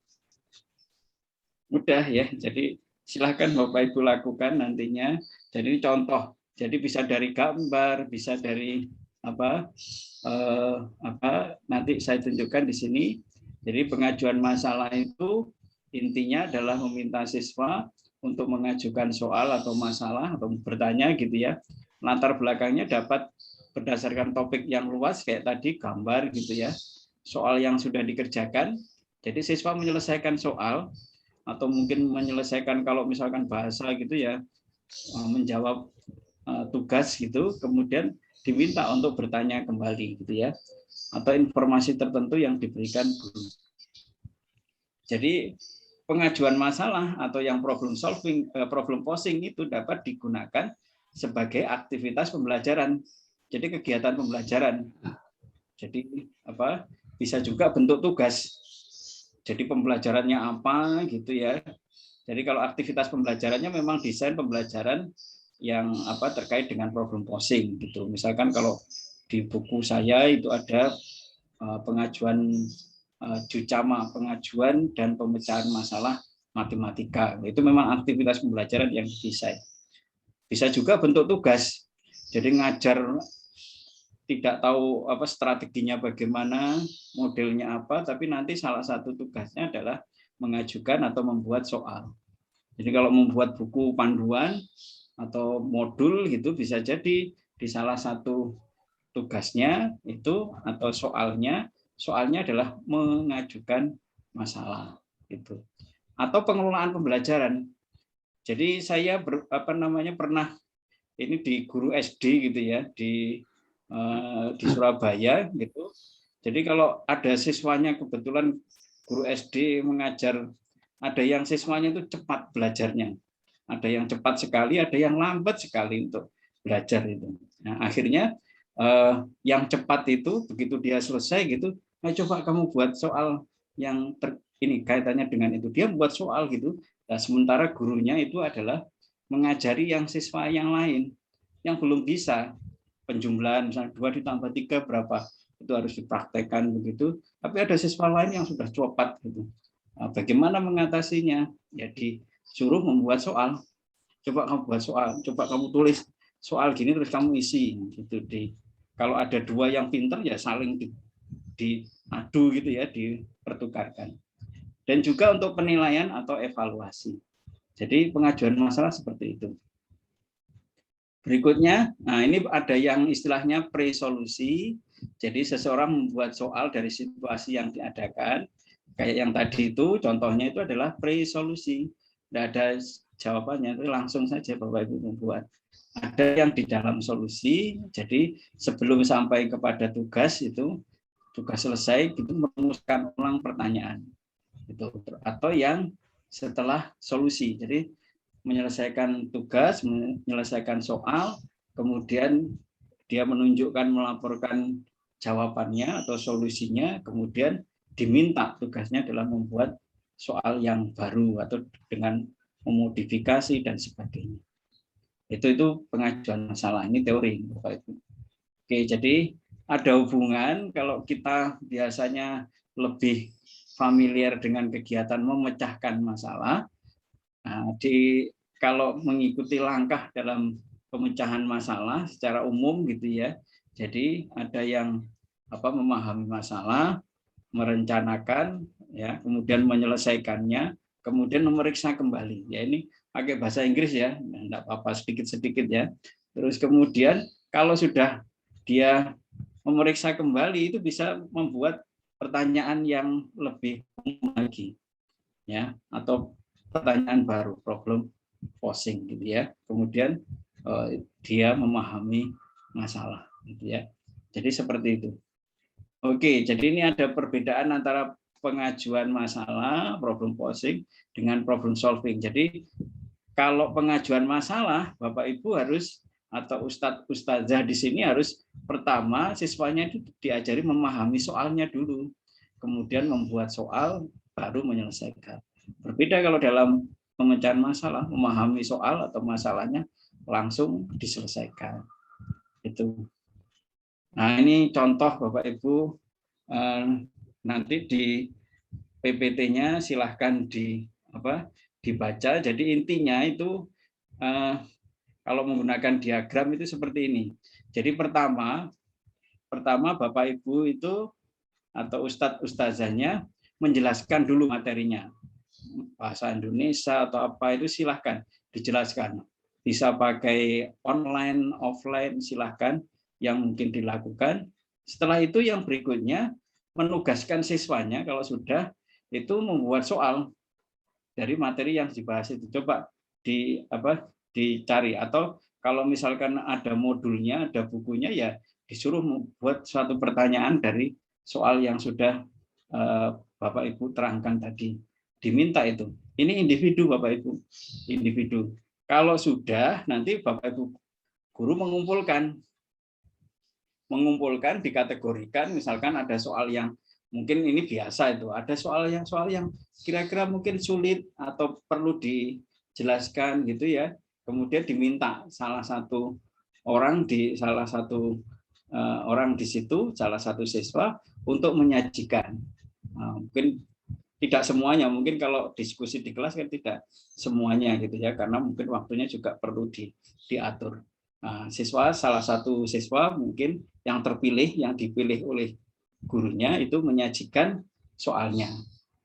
Mudah ya. Jadi silahkan Bapak Ibu lakukan nantinya. Jadi contoh. Jadi bisa dari gambar, bisa dari apa nanti saya tunjukkan di sini. Jadi pengajuan masalah itu intinya adalah meminta siswa untuk mengajukan soal atau masalah atau bertanya gitu ya. Latar belakangnya dapat berdasarkan topik yang luas kayak tadi gambar gitu ya. Soal yang sudah dikerjakan. Jadi siswa menyelesaikan soal atau mungkin menyelesaikan kalau misalkan bahasa gitu ya, menjawab tugas gitu, kemudian diminta untuk bertanya kembali gitu ya, atau informasi tertentu yang diberikan guru. Jadi pengajuan masalah atau yang problem solving, problem posing itu dapat digunakan sebagai aktivitas pembelajaran. Jadi kegiatan pembelajaran. Jadi apa? Bisa juga bentuk tugas. Jadi pembelajarannya apa gitu ya. Jadi kalau aktivitas pembelajarannya memang desain pembelajaran yang apa terkait dengan problem posing gitu. Misalkan kalau di buku saya itu ada pengajuan Jucama, pengajuan dan pemecahan masalah matematika. Itu memang aktivitas pembelajaran yang didesain. Bisa juga bentuk tugas. Jadi ngajar tidak tahu apa strateginya bagaimana, modelnya apa, tapi nanti salah satu tugasnya adalah mengajukan atau membuat soal. Jadi kalau membuat buku panduan atau modul gitu bisa jadi di salah satu tugasnya itu atau soalnya adalah mengajukan masalah itu. Atau pengelolaan pembelajaran. Jadi saya pernah ini di guru SD gitu ya di Surabaya gitu. Jadi kalau ada siswanya kebetulan guru SD mengajar, ada yang siswanya itu cepat belajarnya, ada yang cepat sekali, ada yang lambat sekali untuk belajar itu. Nah, akhirnya yang cepat itu begitu dia selesai gitu, coba kamu buat soal yang ini kaitannya dengan itu. Dia buat soal gitu. Nah, sementara gurunya itu adalah mengajari yang siswa yang lain yang belum bisa. Penjumlahan misalnya 2 ditambah 3 berapa itu harus dipraktekkan begitu, tapi ada siswa lain yang sudah cepat gitu. Nah, bagaimana mengatasinya? Ya disuruh membuat soal. Coba kamu buat soal, coba kamu tulis soal gini terus kamu isi gitu. Kalau ada 2 yang pintar ya saling diadu gitu ya, dipertukarkan. Dan juga untuk penilaian atau evaluasi. Jadi pengajuan masalah seperti itu. Berikutnya, nah ini ada yang istilahnya pre-solusi. Jadi seseorang membuat soal dari situasi yang diadakan. Kayak yang tadi itu, contohnya itu adalah pre-solusi. Tidak ada jawabannya, itu langsung saja Bapak Ibu membuat. ada yang di dalam solusi. Jadi sebelum sampai kepada tugas itu, tugas selesai itu merumuskan ulang pertanyaan itu, atau yang setelah solusi. Jadi menyelesaikan tugas, menyelesaikan soal, kemudian dia menunjukkan, melaporkan jawabannya atau solusinya, kemudian diminta tugasnya adalah membuat soal yang baru atau dengan memodifikasi dan sebagainya. Itu pengajuan masalah, ini teori Bapak Ibu. Oke, jadi ada hubungan kalau kita biasanya lebih familiar dengan kegiatan memecahkan masalah. Nah, kalau mengikuti langkah dalam pemecahan masalah secara umum gitu ya. Jadi ada yang memahami masalah, merencanakan ya, kemudian menyelesaikannya, kemudian memeriksa kembali. Ya ini pakai bahasa Inggris ya, enggak apa-apa sedikit-sedikit ya. Terus kemudian kalau sudah dia memeriksa kembali itu bisa membuat pertanyaan yang lebih umum lagi ya, atau pertanyaan baru, problem posing gitu ya. Kemudian dia memahami masalah gitu ya. Jadi seperti itu. Oke, jadi ini ada perbedaan antara pengajuan masalah, problem posing, dengan problem solving. Jadi kalau pengajuan masalah, Bapak Ibu harus atau Ustadzah di sini harus pertama siswanya itu diajari memahami soalnya dulu, kemudian membuat soal, baru menyelesaikan. Berbeda kalau dalam pemecahan masalah, memahami soal atau masalahnya langsung diselesaikan. Itu. Nah ini contoh Bapak Ibu, nanti di PPT-nya silahkan dibaca. Jadi intinya itu kalau menggunakan diagram itu seperti ini. Jadi pertama Bapak Ibu itu atau Ustadzahnya menjelaskan dulu materinya. Bahasa Indonesia atau apa itu silahkan dijelaskan. Bisa pakai online, offline, silahkan yang mungkin dilakukan. Setelah itu yang berikutnya menugaskan siswanya kalau sudah itu membuat soal dari materi yang dibahas itu. Coba dicari, atau kalau misalkan ada modulnya, ada bukunya, ya disuruh membuat suatu pertanyaan dari soal yang sudah Bapak Ibu terangkan tadi. Diminta itu. Ini individu Bapak Ibu, individu. Kalau sudah nanti Bapak Ibu guru mengumpulkan, dikategorikan, misalkan ada soal yang mungkin ini biasa itu, ada soal yang kira-kira mungkin sulit atau perlu dijelaskan gitu ya. Kemudian diminta salah satu orang di situ, salah satu siswa untuk menyajikan. Mungkin tidak semuanya, mungkin kalau diskusi di kelas kan tidak semuanya gitu ya, karena mungkin waktunya juga perlu diatur. Nah, salah satu siswa mungkin yang terpilih, yang dipilih oleh gurunya itu menyajikan soalnya.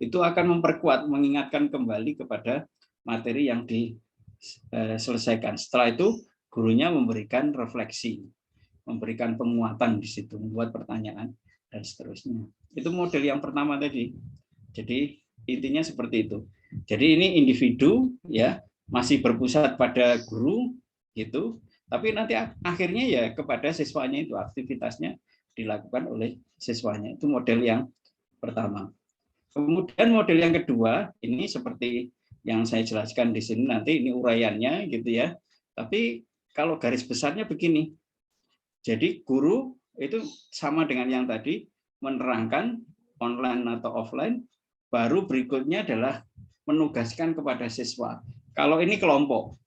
Itu akan memperkuat, mengingatkan kembali kepada materi yang diselesaikan. Setelah itu gurunya memberikan refleksi, memberikan penguatan di situ, membuat pertanyaan dan seterusnya. Itu model yang pertama tadi. Jadi intinya seperti itu. Jadi ini individu ya, masih berpusat pada guru gitu, tapi nanti akhirnya ya kepada siswanya, itu aktivitasnya dilakukan oleh siswanya. Itu model yang pertama. Kemudian model yang kedua, ini seperti yang saya jelaskan di sini, nanti ini uraiannya gitu ya. Tapi kalau garis besarnya begini. Jadi guru itu sama dengan yang tadi, menerangkan online atau offline. Baru berikutnya adalah menugaskan kepada siswa. Kalau ini kelompok,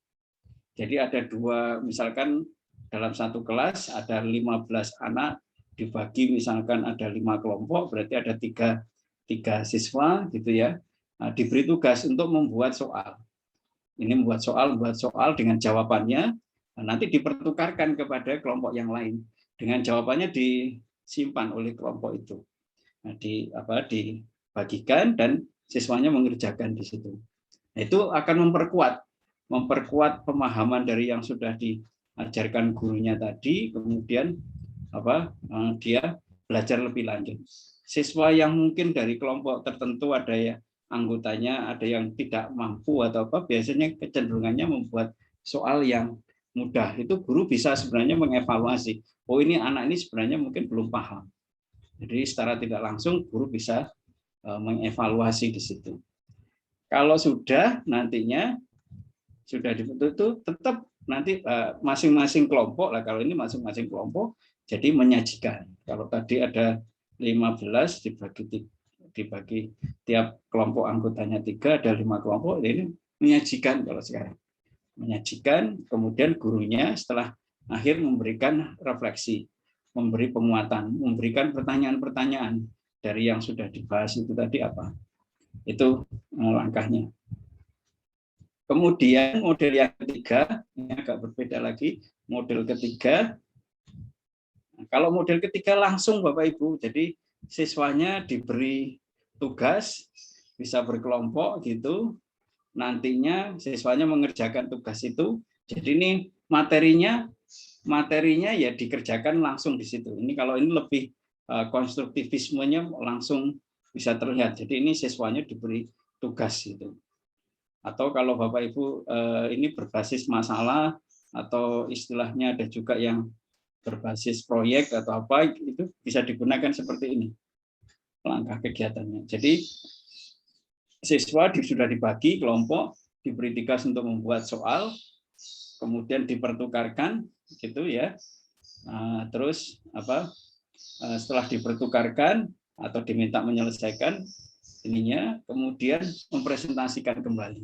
jadi ada dua, misalkan dalam satu kelas ada 15 anak, dibagi misalkan ada 5 kelompok, berarti ada tiga siswa gitu ya. Nah, diberi tugas untuk membuat soal. Ini membuat soal dengan jawabannya, nanti dipertukarkan kepada kelompok yang lain. Dengan jawabannya disimpan oleh kelompok itu. Nah, dibagikan dan siswanya mengerjakan di situ. Nah, itu akan memperkuat pemahaman dari yang sudah diajarkan gurunya tadi, kemudian dia belajar lebih lanjut. Siswa yang mungkin dari kelompok tertentu ada ya anggotanya, ada yang tidak mampu atau apa, biasanya kecenderungannya membuat soal yang mudah, itu guru bisa sebenarnya mengevaluasi. Oh, ini anak ini sebenarnya mungkin belum paham. Jadi secara tidak langsung guru bisa mengevaluasi di situ. Kalau sudah nantinya sudah dibentuk itu tetap nanti masing-masing kelompok lah, kalau ini masing-masing kelompok jadi menyajikan. Kalau tadi ada 15 dibagi tiap kelompok anggotanya 3, ada 5 kelompok, ini menyajikan. Kalau sekarang menyajikan, kemudian gurunya setelah akhir memberikan refleksi, memberi penguatan, memberikan pertanyaan-pertanyaan dari yang sudah dibahas itu tadi apa. Itu langkahnya. Kemudian model yang ketiga, ini agak berbeda lagi. Model ketiga, kalau model ketiga langsung Bapak Ibu, jadi siswanya diberi tugas, bisa berkelompok gitu, nantinya siswanya mengerjakan tugas itu. Jadi ini materinya ya dikerjakan langsung di situ. Ini kalau ini lebih konstruktivismenya langsung bisa terlihat. Jadi ini siswanya diberi tugas itu. Atau kalau Bapak Ibu ini berbasis masalah atau istilahnya ada juga yang berbasis proyek atau apa, itu bisa digunakan seperti ini langkah kegiatannya. Jadi siswa sudah dibagi kelompok, diberi tugas untuk membuat soal, kemudian dipertukarkan gitu ya. Terus setelah dipertukarkan atau diminta menyelesaikan ininya, kemudian mempresentasikan kembali.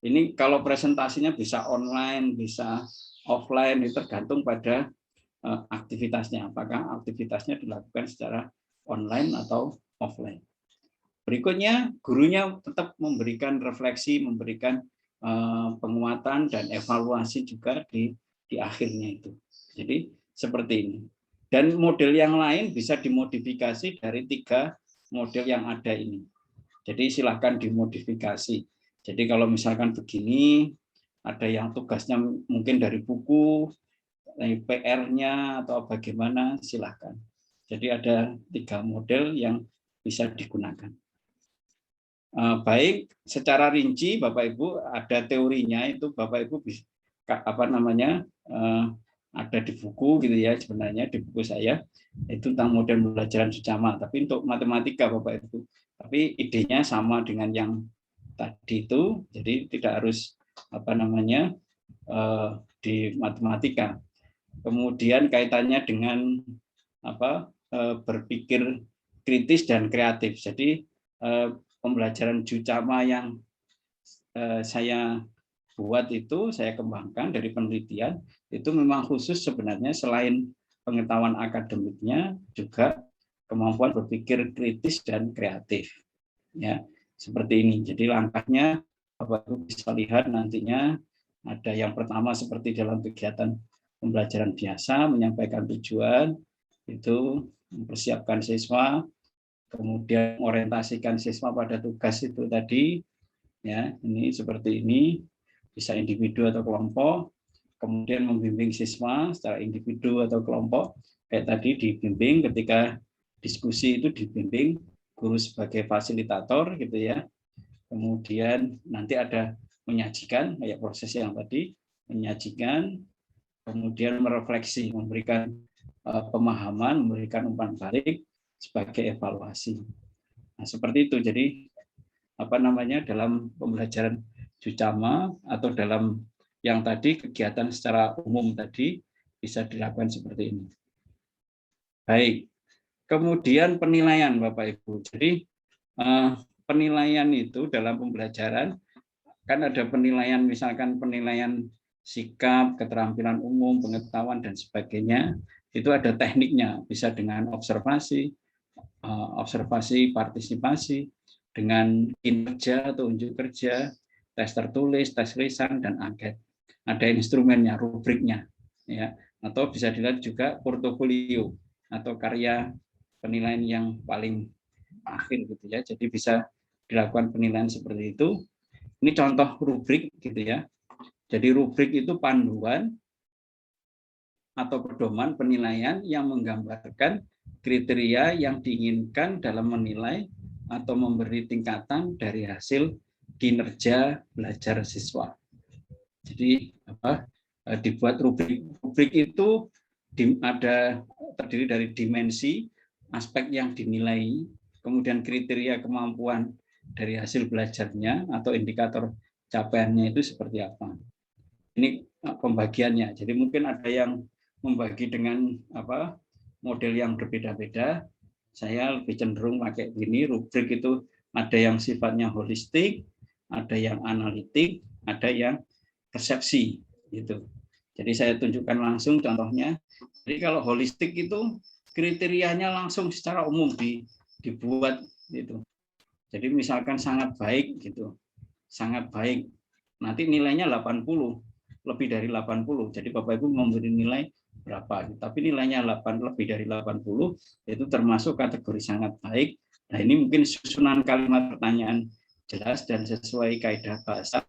Ini kalau presentasinya bisa online, bisa offline, itu tergantung pada aktivitasnya. Apakah aktivitasnya dilakukan secara online atau offline. Berikutnya, gurunya tetap memberikan refleksi, memberikan penguatan dan evaluasi juga di akhirnya itu. Jadi seperti ini. Dan model yang lain bisa dimodifikasi dari 3 model yang ada ini. Jadi silahkan dimodifikasi. Jadi kalau misalkan begini, ada yang tugasnya mungkin dari buku, PR-nya atau bagaimana, silahkan. Jadi ada 3 model yang bisa digunakan. Baik, secara rinci Bapak Ibu ada teorinya, itu Bapak Ibu bisa ada di buku gitu ya, sebenarnya di buku saya itu tentang model pembelajaran Sucama, tapi untuk matematika Bapak Ibu. Tapi idenya sama dengan yang tadi itu, jadi tidak harus di matematika. Kemudian kaitannya dengan berpikir kritis dan kreatif. Jadi pembelajaran Sucama yang saya buat itu, saya kembangkan dari penelitian, itu memang khusus sebenarnya selain pengetahuan akademiknya, juga kemampuan berpikir kritis dan kreatif. Ya, seperti ini. Jadi langkahnya Bapak Ibu bisa lihat nantinya ada yang pertama seperti dalam kegiatan pembelajaran biasa, menyampaikan tujuan, itu mempersiapkan siswa, kemudian orientasikan siswa pada tugas itu tadi, ya ini seperti ini, bisa individu atau kelompok, kemudian membimbing siswa secara individu atau kelompok, kayak tadi dibimbing ketika diskusi itu dibimbing guru sebagai fasilitator gitu ya, kemudian nanti ada menyajikan kayak proses yang tadi, menyajikan, kemudian merefleksi, memberikan pemahaman, memberikan umpan balik sebagai evaluasi. Nah, seperti itu. Jadi dalam pembelajaran Sucama atau dalam yang tadi kegiatan secara umum tadi bisa dilakukan seperti ini. Baik. Kemudian penilaian Bapak Ibu. Jadi penilaian itu dalam pembelajaran kan ada penilaian, misalkan penilaian sikap, keterampilan umum, pengetahuan dan sebagainya. Itu ada tekniknya, bisa dengan observasi partisipasi, dengan kinerja atau unjuk kerja, tes tertulis, tes lisan, dan angket. Ada instrumennya, rubriknya, ya. Atau bisa dilihat juga portofolio atau karya penilaian yang paling akhir gitu ya. Jadi bisa dilakukan penilaian seperti itu. Ini contoh rubrik gitu ya. Jadi rubrik itu panduan atau pedoman penilaian yang menggambarkan kriteria yang diinginkan dalam menilai atau memberi tingkatan dari hasil kinerja belajar siswa. Jadi dibuat rubrik. Rubrik itu terdiri dari dimensi, aspek yang dinilai, kemudian kriteria kemampuan dari hasil belajarnya atau indikator capaiannya itu seperti apa. Ini pembagiannya. Jadi mungkin ada yang membagi dengan model yang berbeda-beda. Saya lebih cenderung pakai ini. Rubrik itu ada yang sifatnya holistik, ada yang analitik, ada yang persepsi gitu. Jadi saya tunjukkan langsung contohnya. Jadi kalau holistik itu kriterianya langsung secara umum dibuat gitu. Jadi misalkan sangat baik gitu. Sangat baik. Nanti nilainya 80, lebih dari 80. Jadi Bapak Ibu memberi nilai berapa? Tapi nilainya lebih dari 80 itu termasuk kategori sangat baik. Nah, ini mungkin susunan kalimat pertanyaan jelas dan sesuai kaidah bahasa,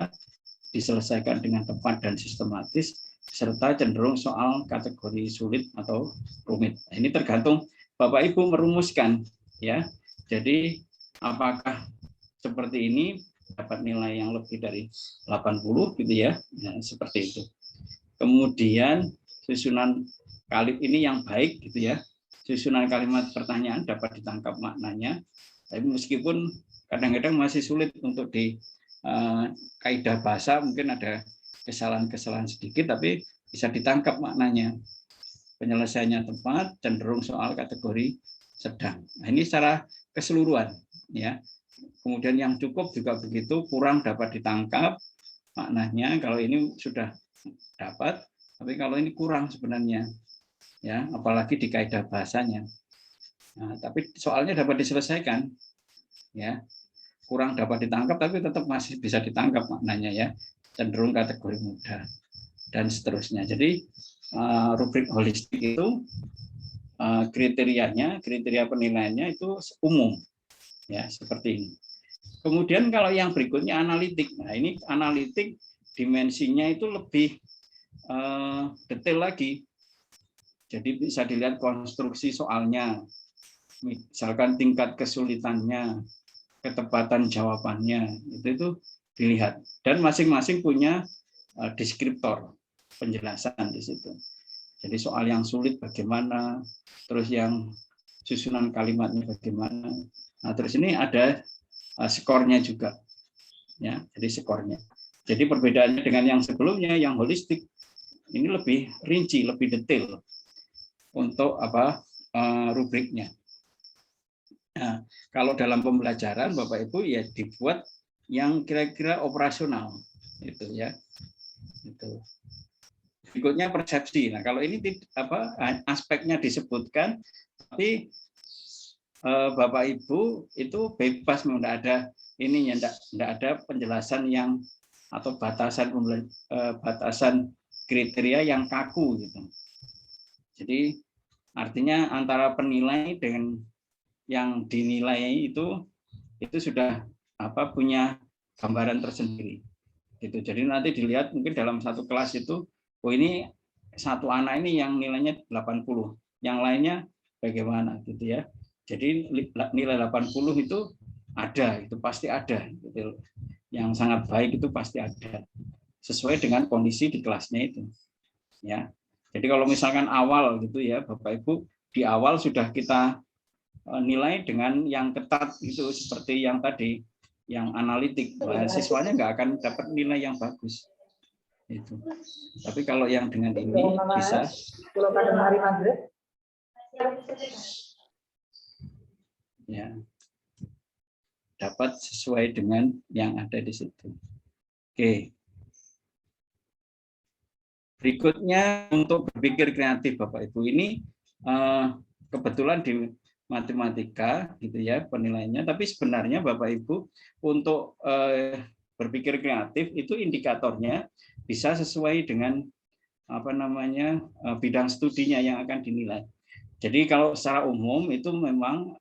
diselesaikan dengan tepat dan sistematis, serta cenderung soal kategori sulit atau rumit. Nah, ini tergantung Bapak Ibu merumuskan ya. Jadi apakah seperti ini dapat nilai yang lebih dari 80 gitu ya. Nah, seperti itu. Kemudian susunan kalimat ini yang baik gitu ya. Susunan kalimat pertanyaan dapat ditangkap maknanya. Tapi meskipun kadang-kadang masih sulit untuk di kaidah bahasa, mungkin ada kesalahan-kesalahan sedikit, tapi bisa ditangkap maknanya. Penyelesaiannya tepat, cenderung soal kategori sedang. Nah, ini secara keseluruhan ya. Kemudian yang cukup juga begitu, kurang dapat ditangkap maknanya. Kalau ini sudah dapat, tapi kalau ini kurang sebenarnya ya, apalagi di kaidah bahasanya. Nah, tapi soalnya dapat diselesaikan ya. Kurang dapat ditangkap tapi tetap masih bisa ditangkap maknanya ya, cenderung kategori mudah dan seterusnya. Jadi rubrik holistik itu kriteria penilaiannya itu umum ya, seperti ini. Kemudian kalau yang berikutnya analitik. Nah, ini analitik dimensinya itu lebih detail lagi. Jadi bisa dilihat konstruksi soalnya, misalkan tingkat kesulitannya, ketepatan jawabannya, itu dilihat. Dan masing-masing punya deskriptor, penjelasan di situ. Jadi soal yang sulit bagaimana, terus yang susunan kalimatnya bagaimana. Nah, terus ini ada skornya juga, ya. Jadi skornya. Jadi perbedaannya dengan yang sebelumnya, yang holistik, ini lebih rinci, lebih detail untuk rubriknya. Nah, kalau dalam pembelajaran Bapak Ibu ya dibuat yang kira-kira operasional itu ya. Itu. Berikutnya persepsi. Nah, kalau ini aspeknya disebutkan, tapi Bapak Ibu itu bebas, tidak ada ininya, tidak ada penjelasan yang atau batasan kriteria yang kaku gitu. Jadi artinya antara penilai dengan yang dinilai itu sudah punya gambaran tersendiri gitu. Jadi nanti dilihat mungkin dalam satu kelas itu, oh ini satu anak ini yang nilainya 80, yang lainnya bagaimana gitu ya. Jadi nilai 80 itu ada, itu pasti ada gitu. Yang sangat baik itu pasti ada sesuai dengan kondisi di kelasnya itu ya. Jadi kalau misalkan awal gitu ya Bapak Ibu, di awal sudah kita nilai dengan yang ketat itu seperti yang tadi, yang analitik, siswanya nggak akan dapat nilai yang bagus itu. Tapi kalau yang dengan ini bisa ya dapat sesuai dengan yang ada di situ. Oke. Berikutnya untuk berpikir kreatif Bapak Ibu, ini kebetulan di matematika gitu ya penilaiannya, tapi sebenarnya Bapak Ibu untuk berpikir kreatif itu indikatornya bisa sesuai dengan bidang studinya yang akan dinilai. Jadi kalau secara umum itu memang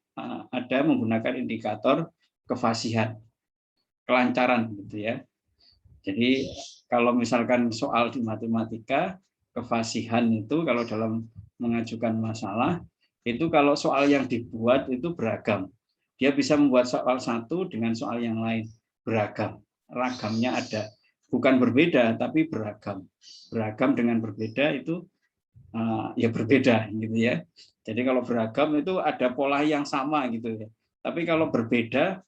ada menggunakan indikator kefasihan, kelancaran gitu ya. Jadi kalau misalkan soal di matematika, kefasihan itu kalau dalam mengajukan masalah itu kalau soal yang dibuat itu beragam. Dia bisa membuat soal satu dengan soal yang lain beragam. Ragamnya ada. bukan berbeda tapi beragam. Beragam dengan berbeda itu ya berbeda gitu ya. Jadi kalau beragam itu ada pola yang sama gitu ya. Tapi kalau berbeda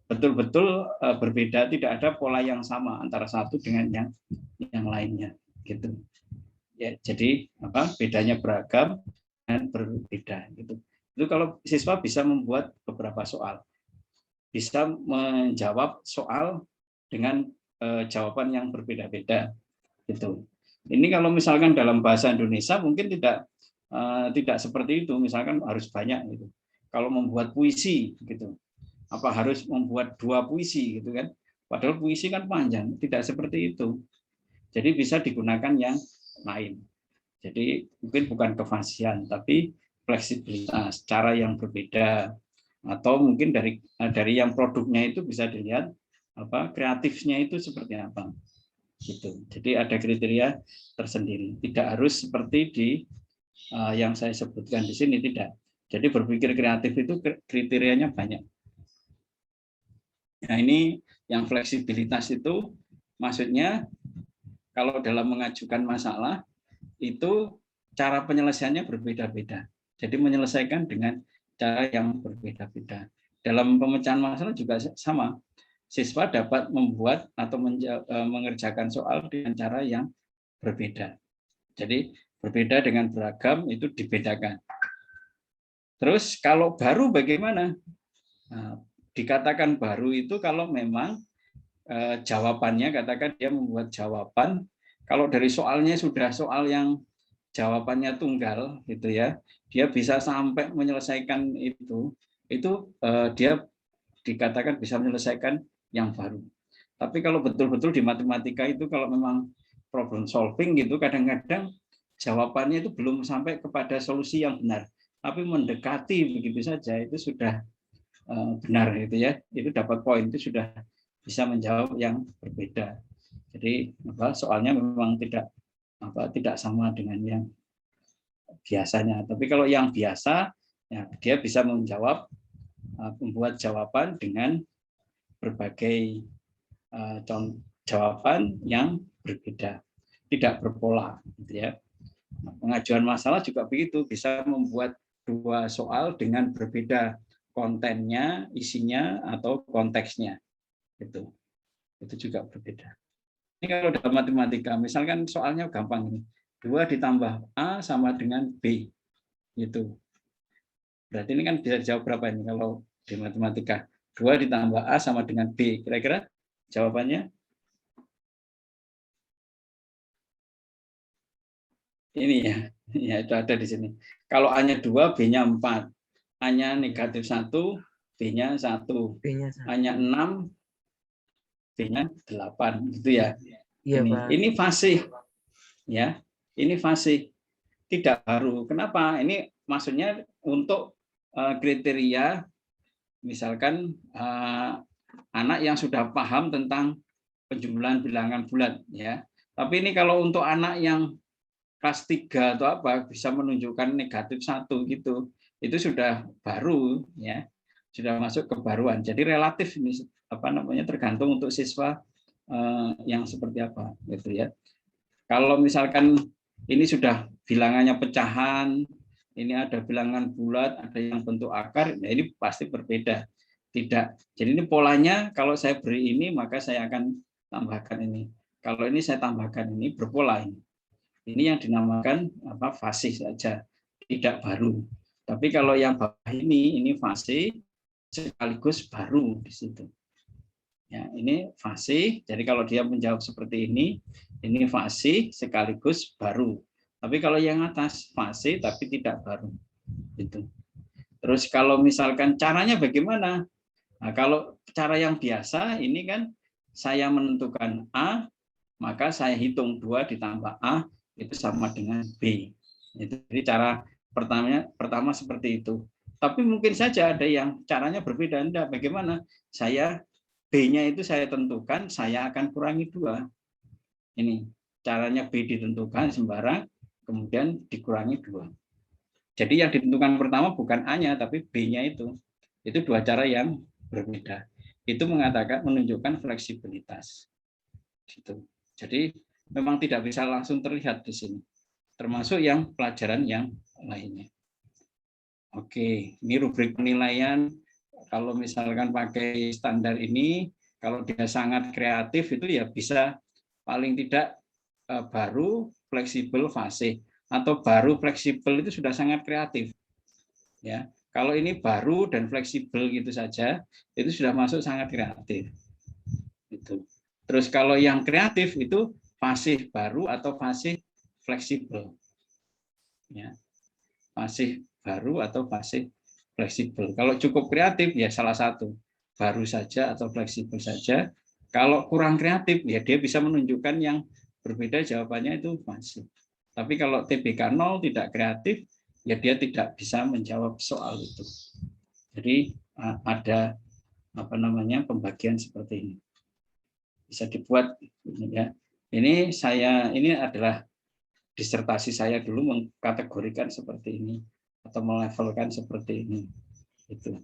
betul-betul berbeda, tidak ada pola yang sama antara satu dengan yang lainnya gitu. Ya, jadi bedanya beragam dan berbeda gitu. Itu kalau siswa bisa membuat beberapa soal, bisa menjawab soal dengan jawaban yang berbeda-beda gitu. Ini kalau misalkan dalam bahasa Indonesia mungkin tidak seperti itu, misalkan harus banyak gitu. Kalau membuat puisi gitu, apa harus membuat 2 puisi gitu kan? Padahal puisi kan panjang, tidak seperti itu. Jadi bisa digunakan yang lain. Jadi mungkin bukan kefasihan, tapi fleksibilitas, cara yang berbeda, atau mungkin dari yang produknya itu bisa dilihat kreatifnya itu seperti apa. Gitu. Jadi ada kriteria tersendiri. Tidak harus seperti di yang saya sebutkan di sini, tidak. Jadi berpikir kreatif itu kriterianya banyak. Nah ini yang fleksibilitas itu maksudnya kalau dalam mengajukan masalah itu cara penyelesaiannya berbeda-beda. Jadi menyelesaikan dengan cara yang berbeda-beda. Dalam pemecahan masalah juga sama. Siswa dapat membuat atau mengerjakan soal dengan cara yang berbeda. Jadi berbeda dengan beragam itu dibedakan. Terus kalau baru bagaimana? Nah, dikatakan baru itu kalau memang jawabannya, katakan dia membuat jawaban, kalau dari soalnya sudah soal yang jawabannya tunggal gitu ya, dia bisa sampai menyelesaikan itu dia dikatakan bisa menyelesaikan yang baru. Tapi kalau betul-betul di matematika itu kalau memang problem solving gitu, kadang-kadang jawabannya itu belum sampai kepada solusi yang benar, tapi mendekati begitu saja, itu sudah benar gitu ya, itu dapat poin, itu sudah bisa menjawab yang berbeda. Jadi soalnya memang tidak sama dengan yang biasanya. Tapi kalau yang biasa, ya, dia bisa menjawab, membuat jawaban dengan berbagai jawaban yang berbeda, tidak berpola. Gitu ya. Pengajuan masalah juga begitu, bisa membuat 2 soal dengan berbeda kontennya, isinya, atau konteksnya. Itu juga berbeda. Ini kalau dalam matematika, misalkan soalnya gampang ini, 2 ditambah A sama dengan B. Gitu. Berarti ini kan bisa dijawab berapa ini kalau di matematika? 2 ditambah A sama dengan B. Kira-kira jawabannya? Ini ya itu ada di sini. Kalau A-nya 2, B-nya 4. A-nya negatif 1, B-nya 1. A-nya 6, B-nya 8. Gitu ya. Iya, Pak. Ini fasih. Ya, ini fasih. Tidak baru. Kenapa? Ini maksudnya untuk kriteria misalkan anak yang sudah paham tentang penjumlahan bilangan bulat ya. Tapi ini kalau untuk anak yang kelas 3 atau apa bisa menunjukkan negatif 1 gitu. Itu sudah baru ya. Sudah masuk kebaruan. Jadi relatif ini tergantung untuk siswa yang seperti apa gitu ya. Kalau misalkan ini sudah bilangannya pecahan, ini ada bilangan bulat, ada yang bentuk akar, ya ini pasti berbeda. Tidak. Jadi ini polanya kalau saya beri ini maka saya akan tambahkan ini. Kalau ini saya tambahkan ini berpola ini. Ini yang dinamakan fasih saja, tidak baru. Tapi kalau yang bawah ini fasih sekaligus baru di situ. Ya, ini fasih. Jadi kalau dia menjawab seperti ini fasih sekaligus baru. Tapi kalau yang atas fasih tapi tidak baru. Gitu. Terus kalau misalkan caranya bagaimana? Nah, kalau cara yang biasa ini kan saya menentukan A, maka saya hitung 2 ditambah A itu sama dengan B. Jadi cara pertama seperti itu. Tapi mungkin saja ada yang caranya berbeda. Enggak, bagaimana? B-nya itu saya tentukan, saya akan kurangi 2. Ini caranya B ditentukan sembarang, kemudian dikurangi 2. Jadi yang ditentukan pertama bukan A-nya, tapi B-nya itu. Itu 2 cara yang berbeda. itu menunjukkan fleksibilitas. Gitu. Jadi memang tidak bisa langsung terlihat di sini, termasuk yang pelajaran yang lainnya. Oke, ini rubrik penilaian. Kalau misalkan pakai standar ini, kalau dia sangat kreatif itu ya bisa paling tidak baru, fleksibel, fasih, atau baru fleksibel itu sudah sangat kreatif. Ya, kalau ini baru dan fleksibel gitu saja, itu sudah masuk sangat kreatif. Itu. Terus kalau yang kreatif itu fasih baru atau fasih fleksibel. Ya, fasih baru atau fasih fleksibel. Kalau cukup kreatif ya salah satu, baru saja atau fleksibel saja. Kalau kurang kreatif ya dia bisa menunjukkan yang berbeda, jawabannya itu fasih. Tapi kalau TBK 0 tidak kreatif ya dia tidak bisa menjawab soal itu. Jadi ada pembagian seperti ini. Bisa dibuat ya. Ini adalah disertasi saya dulu mengkategorikan seperti ini atau melevelkan seperti ini. Itu.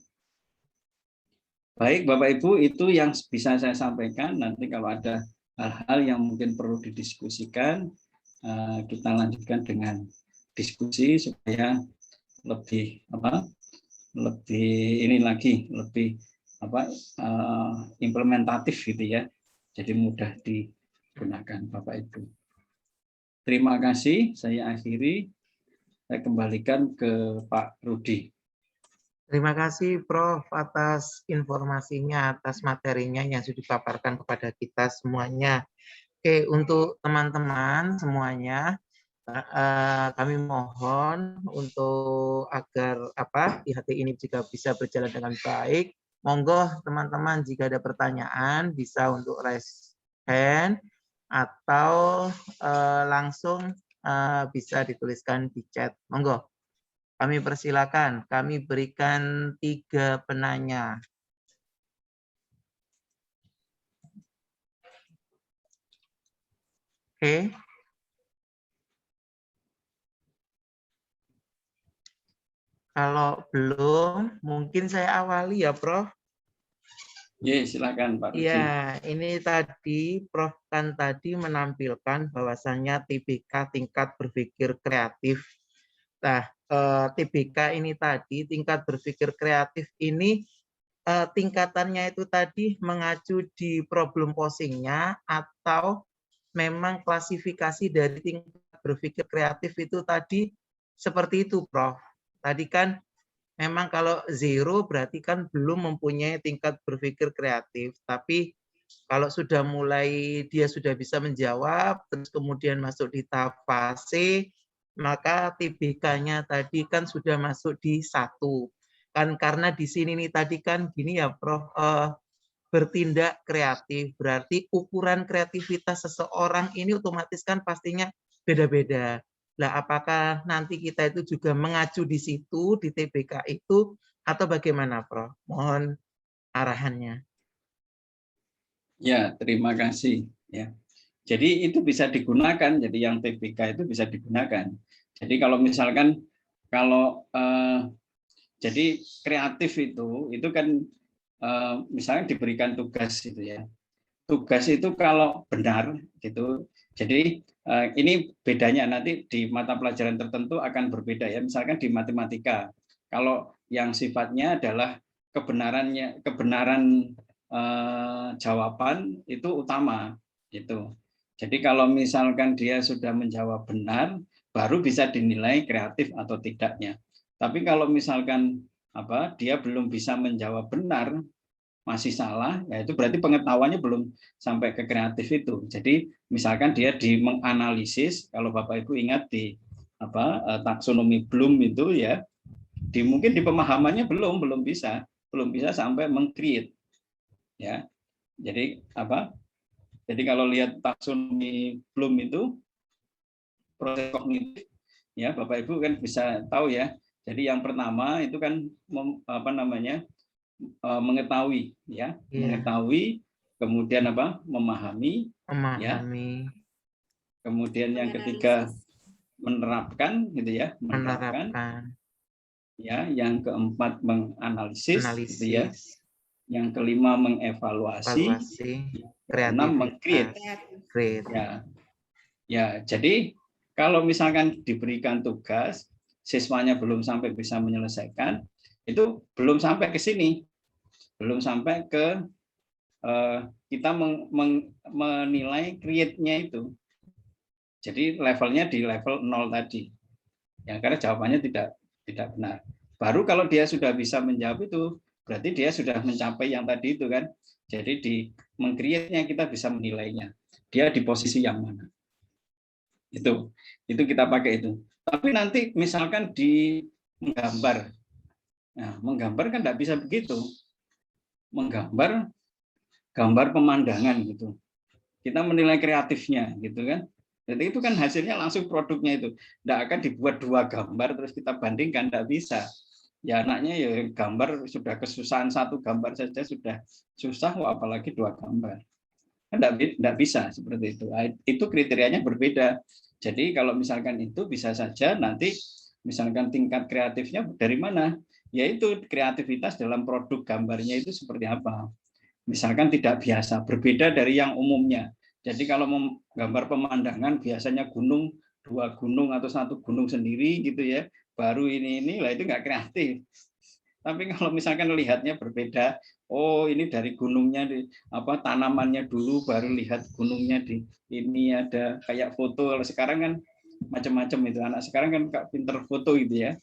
Baik Bapak Ibu, itu yang bisa saya sampaikan. Nanti kalau ada hal-hal yang mungkin perlu didiskusikan, kita lanjutkan dengan diskusi supaya lebih implementatif gitu ya. Jadi mudah digunakan Bapak Ibu. Terima kasih, saya akhiri. Saya kembalikan ke Pak Rudi. Terima kasih Prof atas informasinya, atas materinya yang sudah dipaparkan kepada kita semuanya. Oke, untuk teman-teman semuanya, kami mohon untuk agar IHT ini juga bisa berjalan dengan baik. Monggo teman-teman jika ada pertanyaan bisa untuk raise hand atau langsung bisa dituliskan di chat. Monggo. Kami persilakan, kami berikan 3 penanya. Oke. Kalau belum, mungkin saya awali ya, Prof. Ya, silakan Pak Rudi. Iya, ini tadi Prof kan tadi menampilkan bahwasannya TBK tingkat berpikir kreatif. Nah, TBK ini tadi tingkat berpikir kreatif ini tingkatannya itu tadi mengacu di problem posingnya atau memang klasifikasi dari tingkat berpikir kreatif itu tadi seperti itu, Prof. Tadi kan memang kalau 0 berarti kan belum mempunyai tingkat berpikir kreatif, tapi kalau sudah mulai dia sudah bisa menjawab, terus kemudian masuk di tahap fase, maka TBK-nya tadi kan sudah masuk di 1. Kan karena di sini nih tadi kan gini ya Prof, bertindak kreatif, berarti ukuran kreativitas seseorang ini otomatis kan pastinya beda-beda. Nah, apakah nanti kita itu juga mengacu di situ, di TBK itu, atau bagaimana Prof? Mohon arahannya. Ya, terima kasih. Ya. Jadi itu bisa digunakan, jadi yang TBK itu bisa digunakan. Jadi kalau misalkan jadi kreatif itu kan misalnya diberikan tugas gitu ya. Tugas itu kalau benar gitu. Jadi ini bedanya nanti di mata pelajaran tertentu akan berbeda ya. Misalkan di matematika, kalau yang sifatnya adalah kebenaran jawaban itu utama gitu. Jadi kalau misalkan dia sudah menjawab benar, baru bisa dinilai kreatif atau tidaknya. Tapi kalau misalkan dia belum bisa menjawab benar, masih salah, ya itu berarti pengetahuannya belum sampai ke kreatif itu. Jadi misalkan dia menganalisis, kalau Bapak Ibu ingat di taksonomi Bloom itu ya, mungkin di pemahamannya belum bisa sampai meng-create. Ya. Jadi Jadi kalau lihat taksonomi Bloom itu proses kognitif ya Bapak Ibu kan bisa tahu ya. Jadi yang pertama itu kan mengetahui ya, mengetahui, kemudian memahami, ya. Kemudian yang ketiga menerapkan gitu ya, menerapkan. Ya, yang keempat menganalisis gitu ya. yang kelima mengevaluasi, Evaluasi, yang keenam meng-create. create. Ya, jadi kalau misalkan diberikan tugas, siswanya belum sampai bisa menyelesaikan, itu belum sampai ke sini, belum sampai ke kita menilai create-nya itu. Jadi levelnya di level 0 tadi. Ya, karena jawabannya tidak benar. Baru kalau dia sudah bisa menjawab itu, berarti dia sudah mencapai yang tadi itu kan. Jadi di meng-create-nya kita bisa menilainya. Dia di posisi yang mana. Itu kita pakai itu. Tapi nanti misalkan di menggambar. Nah, menggambar kan tidak bisa begitu. Gambar pemandangan gitu. Kita menilai kreatifnya gitu kan. Jadi itu kan hasilnya langsung produknya itu. Tidak akan dibuat 2 gambar terus kita bandingkan, tidak bisa. Ya anaknya ya gambar sudah kesusahan 1 gambar saja sudah susah, apalagi 2 gambar. Tidak bisa seperti itu. Itu kriterianya berbeda. Jadi kalau misalkan itu bisa saja nanti misalkan tingkat kreatifnya dari mana? Yaitu kreativitas dalam produk gambarnya itu seperti apa. Misalkan tidak biasa, berbeda dari yang umumnya. Jadi kalau menggambar pemandangan biasanya gunung, 2 gunung atau 1 gunung sendiri gitu ya, baru ini lah itu nggak kreatif. Tapi kalau misalkan lihatnya berbeda, oh ini dari gunungnya tanamannya dulu, baru lihat gunungnya di ini ada kayak foto. Kalau sekarang kan macam-macam itu, anak sekarang kan pinter foto gitu ya,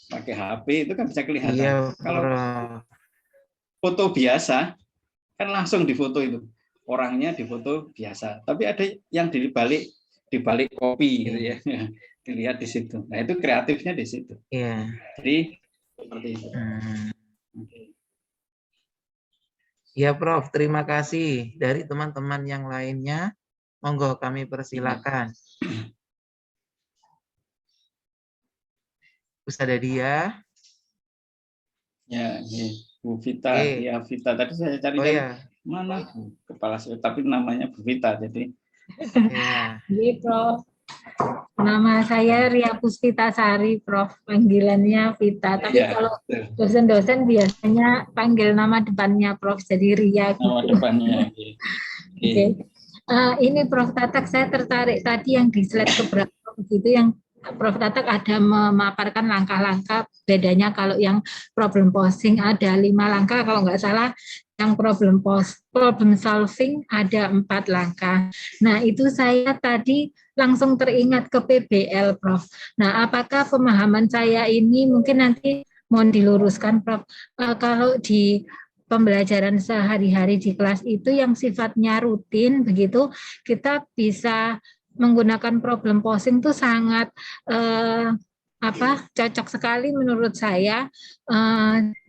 pakai HP itu kan bisa kelihatan. Iya, kalau foto biasa kan langsung difoto itu, orangnya difoto biasa, tapi ada yang di balik kopi gitu ya, dilihat di situ. Nah itu kreatifnya di situ. Iya. Jadi seperti itu. Ya Prof, terima kasih. Dari teman-teman yang lainnya, monggo kami persilakan. Ustazah Dia. Ya, Bu Vita. Ya Vita tadi saya cari mana kepala saya, tapi namanya Bu Vita. Jadi Iya, Prof. Nama saya Ria Puspita Sari, Prof. Panggilannya Vita. Tapi kalau dosen-dosen biasanya panggil nama depannya Prof. Jadi Ria. Nama depannya. Oke. Ini Prof. Tatak, saya tertarik tadi yang di slide keberapa begitu, yang Prof. Tatak ada memaparkan langkah-langkah bedanya. Kalau yang problem posing ada 5 langkah, kalau nggak salah yang problem solving ada 4 langkah. Nah itu saya tadi langsung teringat ke PBL, Prof. Nah apakah pemahaman saya ini mungkin nanti mohon diluruskan, Prof. Kalau di pembelajaran sehari-hari di kelas itu yang sifatnya rutin begitu, kita bisa menggunakan problem posing itu sangat cocok sekali menurut saya,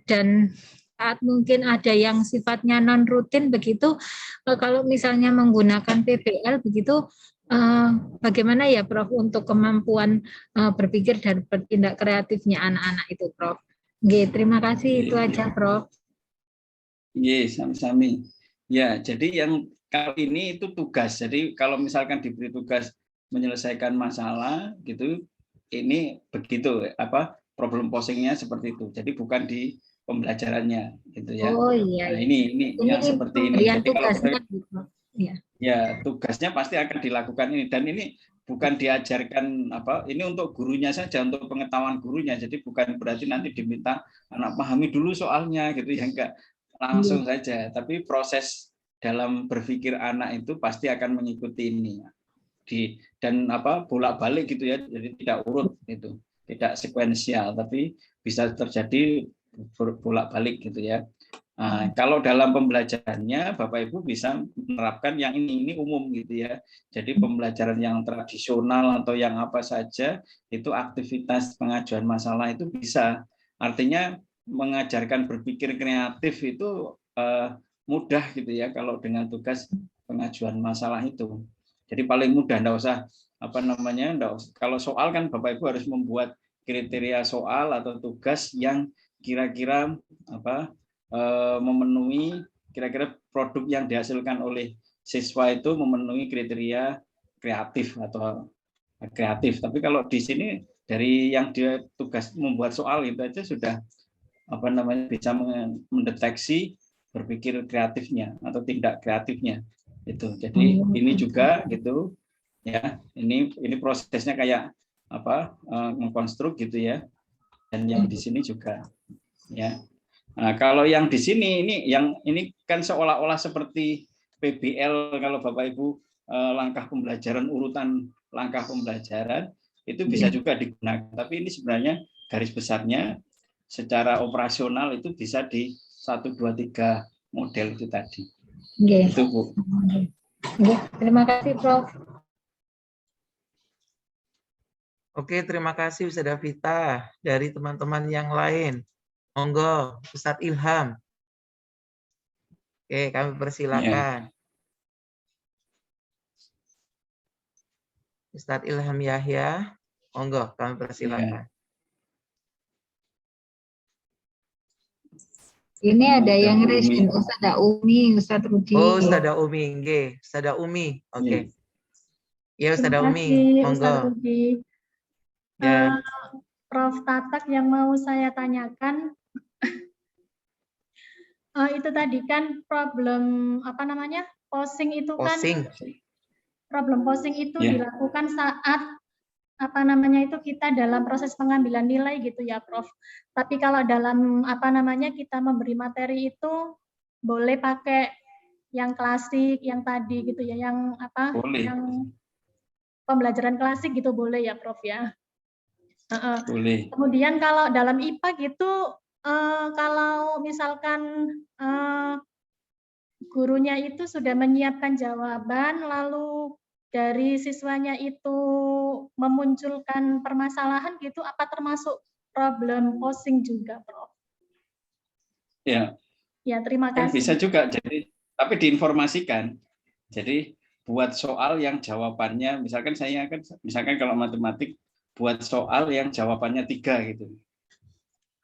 dan saat mungkin ada yang sifatnya non rutin begitu, kalau misalnya menggunakan PBL begitu, bagaimana ya Prof untuk kemampuan berpikir dan bertindak kreatifnya anak-anak itu, Prof? Oke, terima kasih, itu aja Prof. Iya, sami-sami. Ya, jadi yang kali ini itu tugas. Jadi kalau misalkan diberi tugas menyelesaikan masalah gitu, ini begitu problem posingnya seperti itu. Jadi bukan di pembelajarannya gitu ya. Oh iya. Nah, ini yang seperti ini. Jadi tugasnya kalau ya tugasnya pasti akan dilakukan ini, dan ini bukan diajarkan ini untuk gurunya saja, untuk pengetahuan gurunya. Jadi bukan berarti nanti diminta anak pahami dulu soalnya gitu ya, enggak, langsung saja. Tapi proses dalam berpikir anak itu pasti akan mengikuti ini dan bolak-balik gitu ya. Jadi tidak urut itu, tidak sekuensial, tapi bisa terjadi bolak-balik gitu ya. Nah, kalau dalam pembelajarannya Bapak Ibu bisa menerapkan yang ini umum gitu ya. Jadi pembelajaran yang tradisional atau yang apa saja itu aktivitas pengajuan masalah itu bisa. Artinya mengajarkan berpikir kreatif itu mudah gitu ya kalau dengan tugas pengajuan masalah itu. Jadi paling mudah, enggak usah kalau soal kan Bapak Ibu harus membuat kriteria soal atau tugas yang kira-kira memenuhi kira-kira produk yang dihasilkan oleh siswa itu memenuhi kriteria kreatif atau kreatif. Tapi kalau di sini dari yang dia tugas membuat soal itu aja sudah bisa mendeteksi berpikir kreatifnya atau tindak kreatifnya itu. Jadi ini juga gitu ya, ini prosesnya kayak apa, mengkonstruk gitu ya, dan yang di sini juga ya. Nah, kalau yang di sini ini kan seolah-olah seperti PBL, kalau Bapak Ibu langkah pembelajaran, urutan langkah pembelajaran itu bisa juga digunakan, tapi ini sebenarnya garis besarnya secara operasional itu bisa di 1, 2, 3 model itu tadi. Itu Bu. Terima kasih Prof. Oke, terima kasih Ustazah Vita. Dari teman-teman yang lain, monggo Ustadz Ilham. Oke, kami persilakan. Ustadz Ilham Yahya, monggo kami persilakan. Ini ada yang raise, Ustazah Umi, Ustadz Rudi. Oh, Ustazah Umi, nggih. Ustazah Umi, oke. Ya, Ustazah Umi, monggo. Ustadz Rudi. Ya. Prof Tatak, yang mau saya tanyakan, itu tadi kan problem apa namanya, posing itu kan, problem posing itu dilakukan saat apa namanya itu kita dalam proses pengambilan nilai gitu ya Prof. Tapi kalau dalam apa namanya kita memberi materi itu boleh pakai yang klasik, yang tadi gitu ya, yang apa, yang pembelajaran klasik gitu boleh ya Prof ya. Boleh. Kemudian kalau dalam IPA gitu, kalau misalkan gurunya itu sudah menyiapkan jawaban, lalu dari siswanya itu memunculkan permasalahan gitu, apa termasuk problem posing juga, Prof? Ya. Ya, terima kasih. Bisa juga, jadi tapi diinformasikan. Jadi buat soal yang jawabannya, misalkan saya kan, misalkan kalau matematik buat soal yang jawabannya 3 gitu.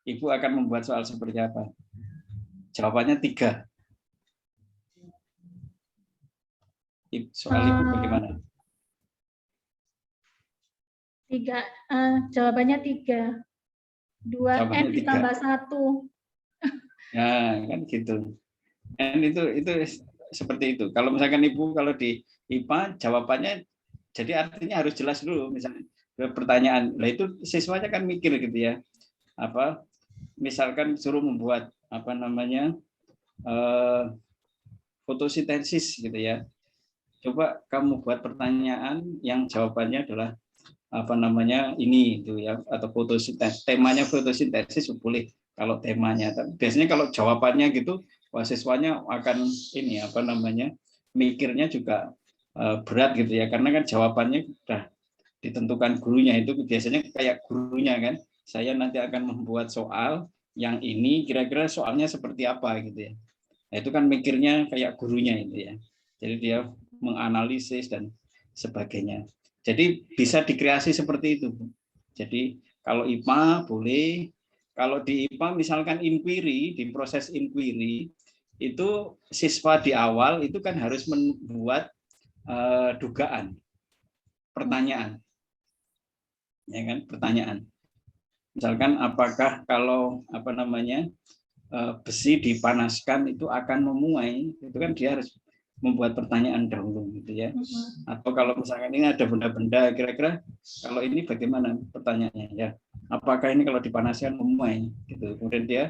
Ibu akan membuat soal seperti apa? Jawabannya 3. Soal Ibu bagaimana? 3, jawabannya 3. 2N ditambah 1. Ya, kan gitu. Dan itu seperti itu. Kalau misalkan Ibu kalau di IPA jawabannya, jadi artinya harus jelas dulu. Misalnya pertanyaan, lah itu siswanya kan mikir gitu ya. Apa? Misalkan suruh membuat apa namanya fotosintesis gitu ya. Coba kamu buat pertanyaan yang jawabannya adalah apa namanya ini itu ya, atau fotosintesis, temanya fotosintesis boleh kalau temanya. Tapi biasanya kalau jawabannya gitu, siswanya akan ini apa namanya mikirnya juga berat gitu ya, karena kan jawabannya sudah ditentukan gurunya. Itu biasanya kayak gurunya kan, saya nanti akan membuat soal yang ini, kira-kira soalnya seperti apa gitu ya. Nah, itu kan mikirnya kayak gurunya itu ya. Jadi dia menganalisis dan sebagainya. Jadi bisa dikreasi seperti itu. Jadi kalau IPA boleh, kalau di IPA misalkan inquiry, di proses inquiry itu siswa di awal itu kan harus membuat dugaan, pertanyaan, ya kan, pertanyaan. Misalkan apakah kalau apa namanya besi dipanaskan itu akan memuai, itu kan dia harus membuat pertanyaan dahulu gitu ya. Atau kalau misalkan ini ada benda-benda, kira-kira kalau ini bagaimana pertanyaannya ya? Apakah ini kalau dipanaskan memuai gitu. Kemudian dia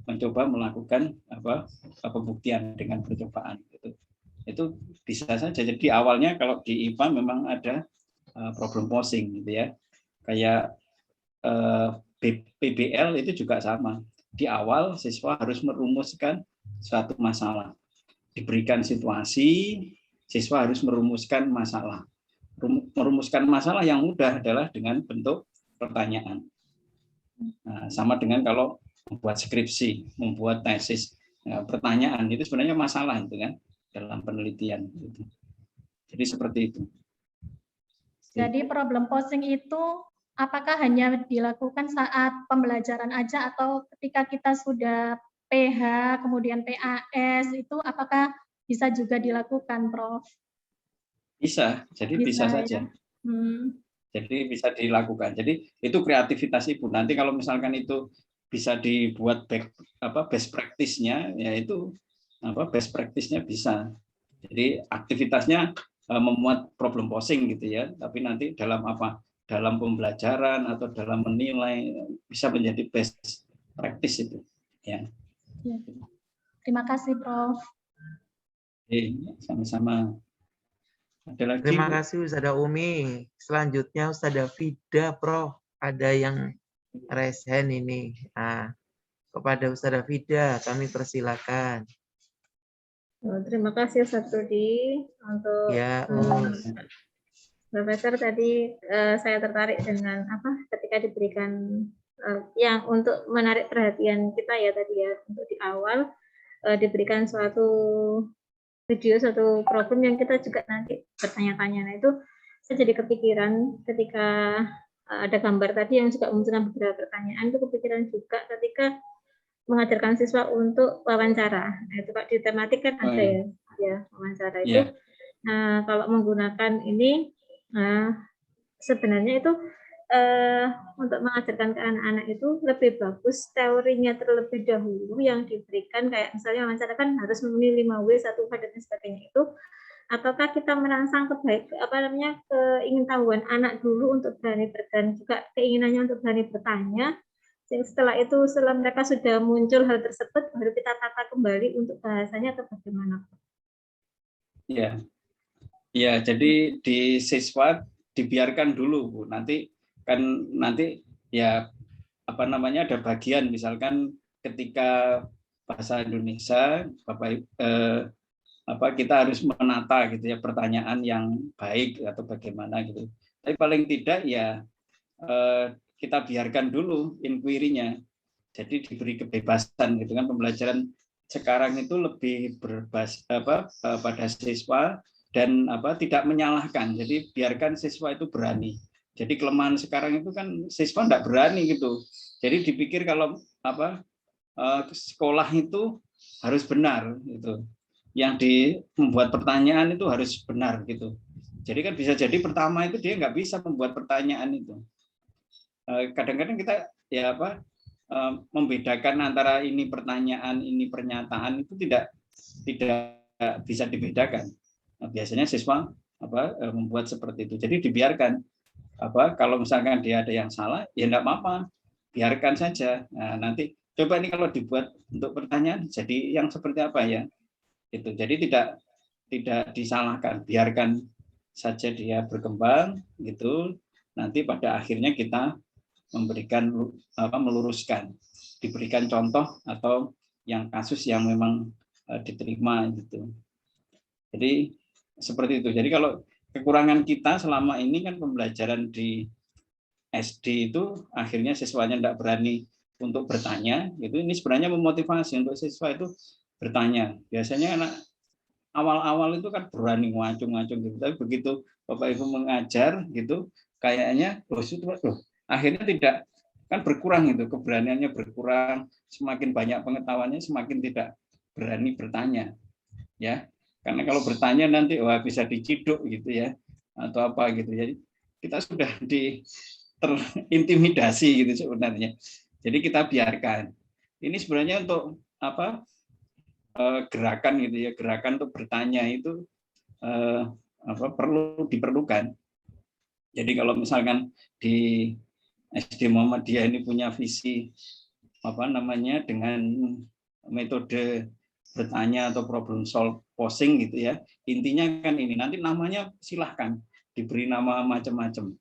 mencoba melakukan apa pembuktian dengan percobaan gitu. Itu bisa saja. Jadi awalnya kalau di IPA memang ada problem posing gitu ya. Kayak PBL itu juga sama. Di awal siswa harus merumuskan suatu masalah. Diberikan situasi, siswa harus merumuskan masalah. Merumuskan masalah yang mudah adalah dengan bentuk pertanyaan. Nah, sama dengan kalau membuat skripsi, membuat tesis, nah, pertanyaan itu sebenarnya masalah itu kan dalam penelitian. Jadi seperti itu. Jadi problem posing itu apakah hanya dilakukan saat pembelajaran aja atau ketika kita sudah PH, kemudian PAS, itu apakah bisa juga dilakukan, Prof? Bisa, jadi bisa saja. Jadi bisa dilakukan. Jadi itu kreativitas Ibu. Nanti kalau misalkan itu bisa dibuat best practice-nya, ya itu best practice-nya bisa. Jadi aktivitasnya memuat problem posing gitu ya, tapi nanti dalam dalam pembelajaran atau dalam menilai bisa menjadi best practice itu ya. Terima kasih Prof. Sama-sama. Ada lagi? Terima kasih Ustazah Umi. Selanjutnya Ustazah Fida, Prof. Ada yang raise hand ini. Nah, kepada Ustazah Fida kami persilakan. Terima kasih Ustaz Rudi untuk Ya, Profesor tadi saya tertarik dengan ketika diberikan yang untuk menarik perhatian kita ya tadi ya, untuk di awal diberikan suatu video, suatu problem yang kita juga nanti bertanya-tanya. Nah itu saya jadi kepikiran ketika ada gambar tadi yang juga memunculkan beberapa pertanyaan, itu kepikiran juga ketika mengajarkan siswa untuk wawancara. Nah, itu Pak di tematik kan ada ya wawancara itu. Nah, kalau menggunakan ini sebenarnya itu untuk mengajarkan ke anak-anak itu lebih bagus teorinya terlebih dahulu yang diberikan, kayak misalnya wawancara kan harus memenuhi 5W, 1H dan sebagainya itu, ataukah kita merangsang keingintahuan anak dulu untuk berani bertanya, juga keinginannya untuk berani bertanya. Setelah itu, setelah mereka sudah muncul hal tersebut, baru kita tata kembali untuk bahasanya atau bagaimana? Ya, jadi di siswa dibiarkan dulu, Bu. Nanti ya ada bagian misalkan ketika bahasa Indonesia, kita harus menata gitu ya pertanyaan yang baik atau bagaimana gitu. Tapi paling tidak ya kita biarkan dulu inquiry-nya. Jadi diberi kebebasan gitu kan. Pembelajaran sekarang itu lebih berbasis pada siswa dan tidak menyalahkan. Jadi biarkan siswa itu berani. Jadi kelemahan sekarang itu kan siswa tidak berani gitu. Jadi dipikir kalau sekolah itu harus benar gitu. Yang membuat pertanyaan itu harus benar gitu. Jadi kan bisa jadi pertama itu dia nggak bisa membuat pertanyaan itu. Kadang-kadang kita membedakan antara ini pertanyaan, ini pernyataan itu tidak bisa dibedakan. Nah, biasanya siswa membuat seperti itu. Jadi dibiarkan. Kalau misalkan dia ada yang salah, ya enggak apa-apa, biarkan saja. Nah, nanti coba ini kalau dibuat untuk pertanyaan, jadi yang seperti apa ya? Itu. Jadi tidak disalahkan, biarkan saja dia berkembang gitu. Nanti pada akhirnya kita memberikan meluruskan, diberikan contoh atau yang kasus yang memang diterima gitu. Jadi seperti itu. Jadi kalau kekurangan kita selama ini kan pembelajaran di SD itu akhirnya siswanya tidak berani untuk bertanya, gitu. Ini sebenarnya memotivasi untuk siswa itu bertanya. Biasanya anak awal-awal itu kan berani ngacung-ngacung gitu, tapi begitu Bapak Ibu mengajar gitu, kayaknya akhirnya tidak, kan berkurang itu, keberaniannya berkurang, semakin banyak pengetahuannya semakin tidak berani bertanya, ya. Karena kalau bertanya nanti bisa diciduk gitu ya, atau apa gitu. Jadi kita sudah terintimidasi gitu sebenarnya. Jadi kita biarkan. Ini sebenarnya untuk gerakan gitu ya, gerakan untuk bertanya itu diperlukan. Jadi kalau misalkan di SD Muhammadiyah ini punya visi dengan metode bertanya atau problem posing gitu ya, intinya kan ini, nanti namanya silahkan diberi nama macam-macam.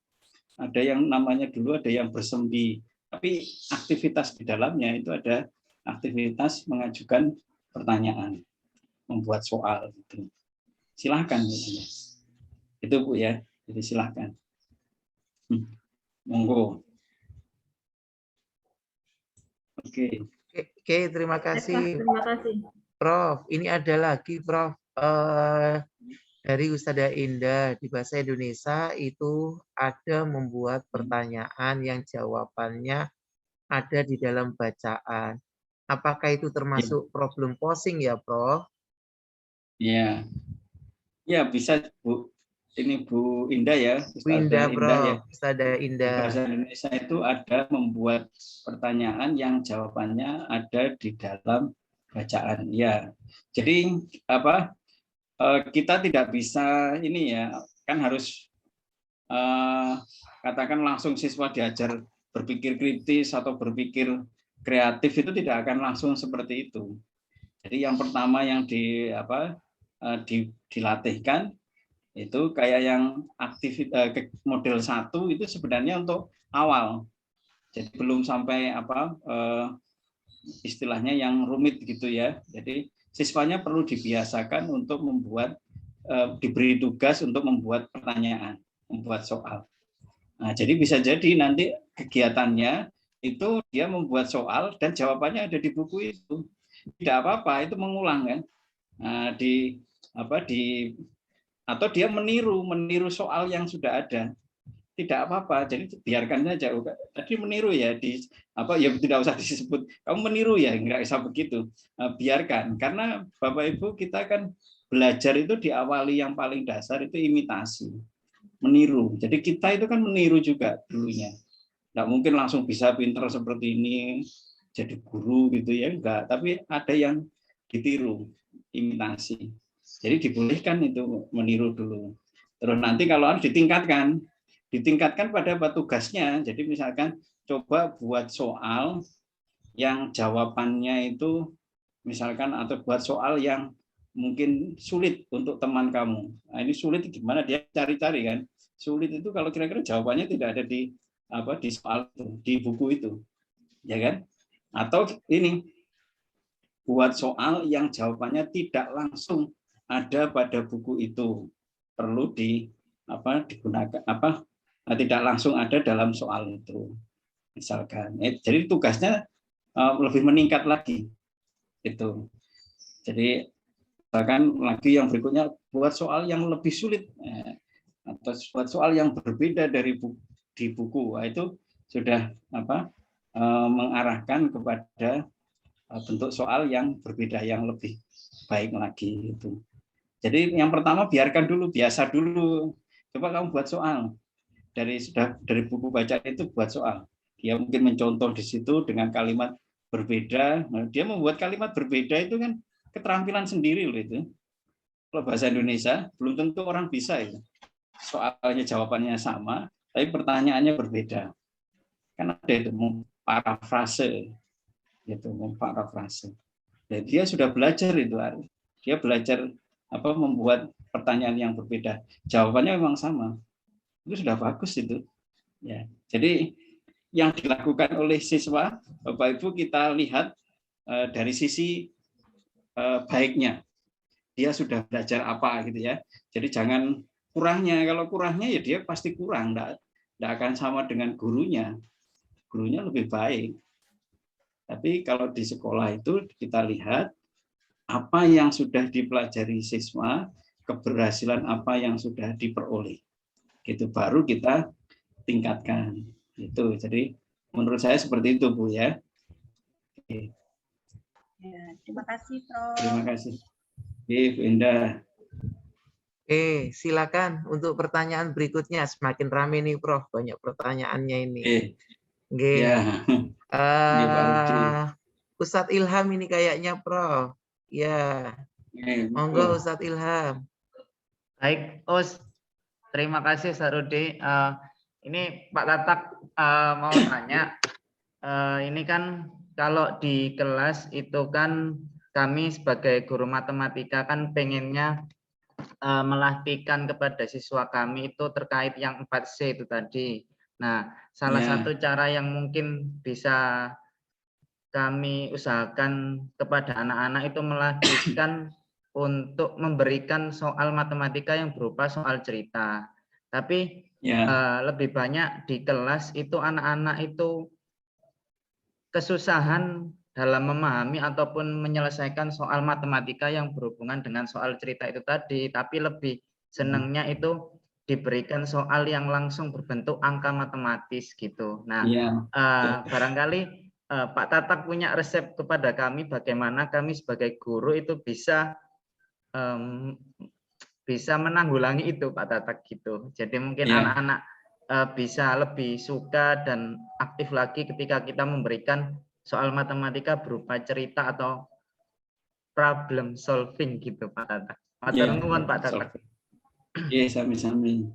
Ada yang namanya dulu ada yang bersembi, tapi aktivitas di dalamnya itu ada aktivitas mengajukan pertanyaan, membuat soal gitu. Silahkan gitu ya. Itu Bu ya, jadi silahkan. Monggo. Oke, terima kasih. Terima kasih. Prof, ini ada lagi Prof, dari Ustazah Indah di bahasa Indonesia itu ada membuat pertanyaan yang jawabannya ada di dalam bacaan. Apakah itu termasuk problem posing ya Prof? Ya, bisa Bu. Ini Bu Indah ya, Indah, Indah ya. Ustazah Indah. Di bahasa Indonesia itu ada membuat pertanyaan yang jawabannya ada di dalam bacaan. Ya, jadi apa? Kita tidak bisa ini ya, kan harus katakan langsung siswa diajar berpikir kritis atau berpikir kreatif itu tidak akan langsung seperti itu. Jadi yang pertama yang dilatihkan itu kayak yang model 1 itu sebenarnya untuk awal. Jadi belum sampai istilahnya yang rumit gitu ya. Jadi siswanya perlu dibiasakan untuk diberi tugas untuk membuat pertanyaan, membuat soal. Nah, jadi bisa jadi nanti kegiatannya itu dia membuat soal dan jawabannya ada di buku itu. Tidak apa-apa, itu mengulang kan. Nah, atau dia meniru soal yang sudah ada. Tidak apa-apa, jadi biarkan saja. Tadi meniru ya ya tidak usah disebut kamu meniru ya, nggak usah begitu. Biarkan, karena Bapak Ibu kita kan belajar itu diawali yang paling dasar itu imitasi, meniru. Jadi kita itu kan meniru juga dulunya. Nggak mungkin langsung bisa pinter seperti ini jadi guru gitu ya, enggak. Tapi ada yang ditiru, imitasi. Jadi dibolehkan itu meniru dulu. Terus nanti kalau harus ditingkatkan pada tugasnya. Jadi misalkan coba buat soal yang jawabannya itu misalkan, atau buat soal yang mungkin sulit untuk teman kamu. Nah, ini sulit gimana dia cari-cari kan? Sulit itu kalau kira-kira jawabannya tidak ada di soal itu, di buku itu. Ya kan? Atau ini buat soal yang jawabannya tidak langsung ada pada buku itu. Perlu digunakan tidak langsung ada dalam soal itu. Misalkan. Jadi tugasnya lebih meningkat lagi. Itu. Jadi bahkan lagi yang berikutnya buat soal yang lebih sulit atau buat soal yang berbeda dari di buku. Nah, itu sudah mengarahkan kepada bentuk soal yang berbeda, yang lebih baik lagi itu. Jadi yang pertama biarkan dulu, biasa dulu. Coba kamu buat soal dari buku bacaan itu, buat soal. Dia mungkin mencontoh di situ dengan kalimat berbeda. Nah, dia membuat kalimat berbeda itu kan keterampilan sendiri loh itu. Kalau bahasa Indonesia belum tentu orang bisa itu. Soalnya jawabannya sama, tapi pertanyaannya berbeda. Kan ada itu parafrase, gitu, memparafrase. Dan dia sudah belajar itu, dia belajar membuat pertanyaan yang berbeda. Jawabannya memang sama. Itu sudah bagus itu. Ya. Jadi yang dilakukan oleh siswa, Bapak Ibu kita lihat dari sisi baiknya. Dia sudah belajar apa gitu ya. Jadi jangan kurangnya. Kalau kurangnya ya dia pasti kurang, enggak akan sama dengan gurunya. Gurunya lebih baik. Tapi kalau di sekolah itu kita lihat apa yang sudah dipelajari siswa, keberhasilan apa yang sudah diperoleh. Gitu baru kita tingkatkan. Itu. Jadi menurut saya seperti itu, Bu ya. Oke. Ya, terima kasih, Prof. Terima kasih. Bu Indah. Oke, silakan untuk pertanyaan berikutnya. Semakin ramai nih, Prof. Banyak pertanyaannya ini. Oke. Ya. Ustadz Ilham ini kayaknya, Prof. Ya. Monggo Ustadz Ilham. Baik, terima kasih Sarudi. Ini Pak Tatak mau tanya. Ini kan kalau di kelas itu kan kami sebagai guru matematika kan pengennya melatihkan kepada siswa kami itu terkait yang 4C itu tadi. Nah, salah satu cara yang mungkin bisa kami usahakan kepada anak-anak itu melatihkan untuk memberikan soal matematika yang berupa soal cerita. Tapi lebih banyak di kelas itu anak-anak itu kesusahan dalam memahami ataupun menyelesaikan soal matematika yang berhubungan dengan soal cerita itu tadi. Tapi lebih senangnya itu diberikan soal yang langsung berbentuk angka matematis gitu. Nah, barangkali Pak Tatak punya resep kepada kami bagaimana kami sebagai guru itu bisa menanggulangi itu, Pak Tatak gitu. Jadi mungkin anak-anak bisa lebih suka dan aktif lagi ketika kita memberikan soal matematika berupa cerita atau problem solving gitu Pak Tatak. Matur nuwun Pak Tatak. Iya, sami-sami.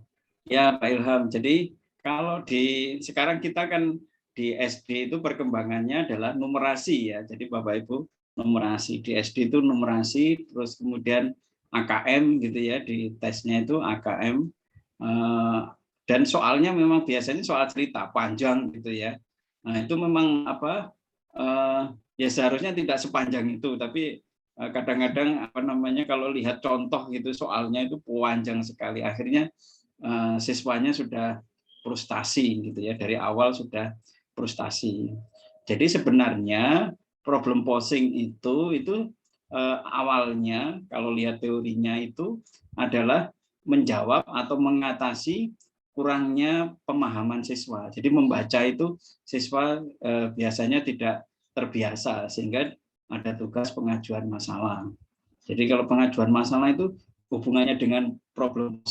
Ya, Pak Ilham. Jadi kalau sekarang kita kan di SD itu perkembangannya adalah numerasi ya. Jadi Bapak Ibu, numerasi di SD itu numerasi, terus kemudian AKM gitu ya, di tesnya itu AKM. Dan soalnya memang biasanya soal cerita panjang gitu ya. Nah, itu memang ya seharusnya tidak sepanjang itu, tapi kadang-kadang kalau lihat contoh gitu soalnya itu panjang sekali, akhirnya siswanya sudah frustasi gitu ya, dari awal sudah frustasi. Jadi sebenarnya problem posing itu awalnya kalau lihat teorinya itu adalah menjawab atau mengatasi kurangnya pemahaman siswa. Jadi membaca itu siswa biasanya tidak terbiasa, sehingga ada tugas pengajuan masalah. Jadi kalau pengajuan masalah itu hubungannya dengan problem